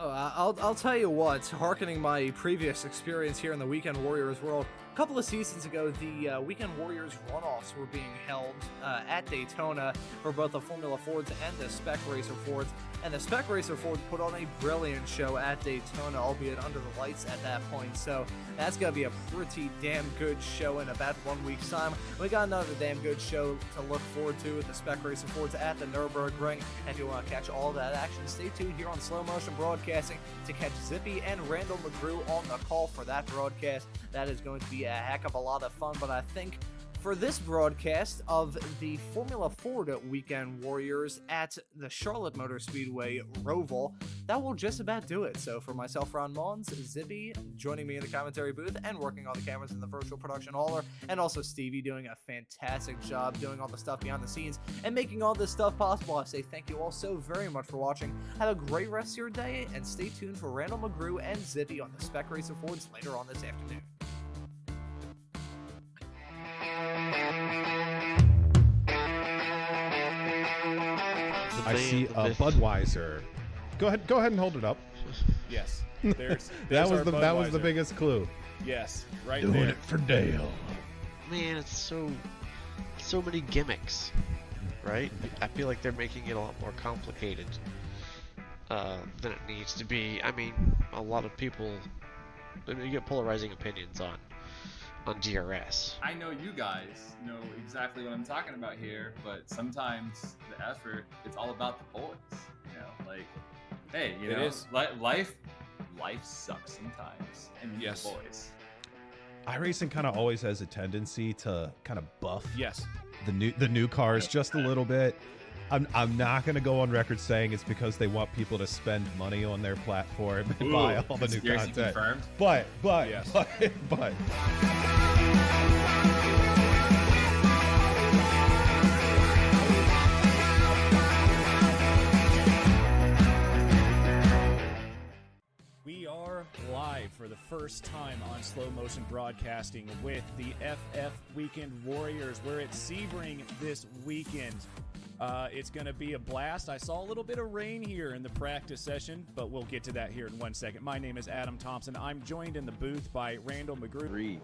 I'll tell you what, hearkening my previous experience here in the Weekend Warriors world, a couple of seasons ago, the Weekend Warriors runoffs were being held at Daytona for both the Formula Fords and the Spec Racer Fords. And the Spec Racer Ford put on a brilliant show at Daytona, albeit under the lights at that point. So that's going to be a pretty damn good show in about 1 week's time. We got another damn good show to look forward to with the Spec Racer Fords at the Nuremberg ring. And if you want to catch all that action, stay tuned here on Slow Motion Broadcasting to catch Zippy and Randall McGrew on the call for that broadcast. That is going to be a heck of a lot of fun, but I think for this broadcast of the Formula Ford Weekend Warriors at the Charlotte Motor Speedway Roval, that will just about do it. So for myself, Ron Maunz, Zippy joining me in the commentary booth and working on the cameras in the virtual production hauler, and also Stevie doing a fantastic job doing all the stuff behind the scenes and making all this stuff possible, I say thank you all so very much for watching. Have a great rest of your day, and stay tuned for Randall McGrew and Zippy on the Spec Racer Fords later on this afternoon. I see a Budweiser. Go ahead and hold it up. Yes. That was the biggest clue. Yes, right Doing there. it for Dale. Man, it's so many gimmicks, right? I feel like they're making it a lot more complicated than it needs to be. I mean, a lot of people, you get polarizing opinions on DRS. I know you guys know exactly what I'm talking about here, but sometimes the effort, it's all about the boys. You know, like, hey, you know, life sucks sometimes, and you need the boys. iRacing kind of always has a tendency to kind of buff Yes. the new cars just a little bit. I'm not going to go on record saying it's because they want people to spend money on their platform and buy all the new content. Confirmed. But Yes. but We are live for the first time on Slow Motion Broadcasting with the FF Weekend Warriors. We're at Sebring this weekend. It's going to be a blast. I saw a little bit of rain here in the practice session, but we'll get to that here in 1 second. My name is Adam Thompson. I'm joined in the booth by Randall McGrew.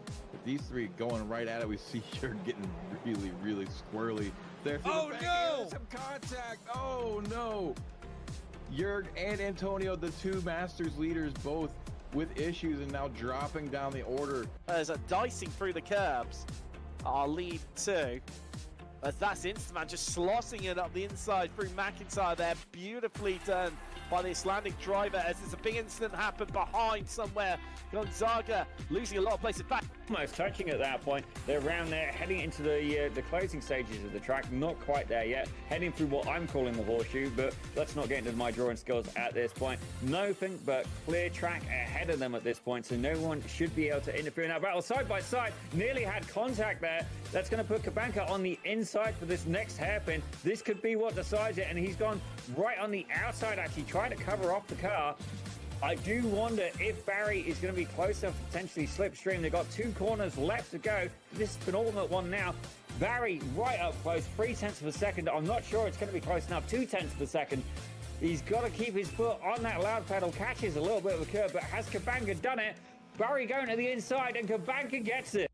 These three going right at it. We see you're getting really, really squirrely. There. Oh, no! Some contact. Oh, no. Jurg and Antonio, the two Masters leaders, both with issues and now dropping down the order. There's a dicing through the curbs. Our lead two. As that's Instaman just slossing it up the inside through McIntyre there. Beautifully done by the Icelandic driver as there's a big incident happened behind somewhere. Gonzaga losing a lot of places back. Almost touching at that point. They're around there, heading into the closing stages of the track. Not quite there yet. Heading through what I'm calling the horseshoe, but let's not get into my drawing skills at this point. Nothing but clear track ahead of them at this point, so no one should be able to interfere in that battle. Side by side, nearly had contact there. That's going to put Kabanka on the inside for this next hairpin. This could be what decides it, and he's gone right on the outside, actually trying to cover off the car. I do wonder if Barry is going to be close enough to potentially slipstream. They've got 2 corners left to go. This is penultimate one now. Barry right up close, 0.3 of a second. I'm not sure it's going to be close enough, 0.2 of a second. He's got to keep his foot on that loud pedal. Catches a little bit of a curve, but has Kabanka done it? Barry going to the inside, and Kabanka gets it.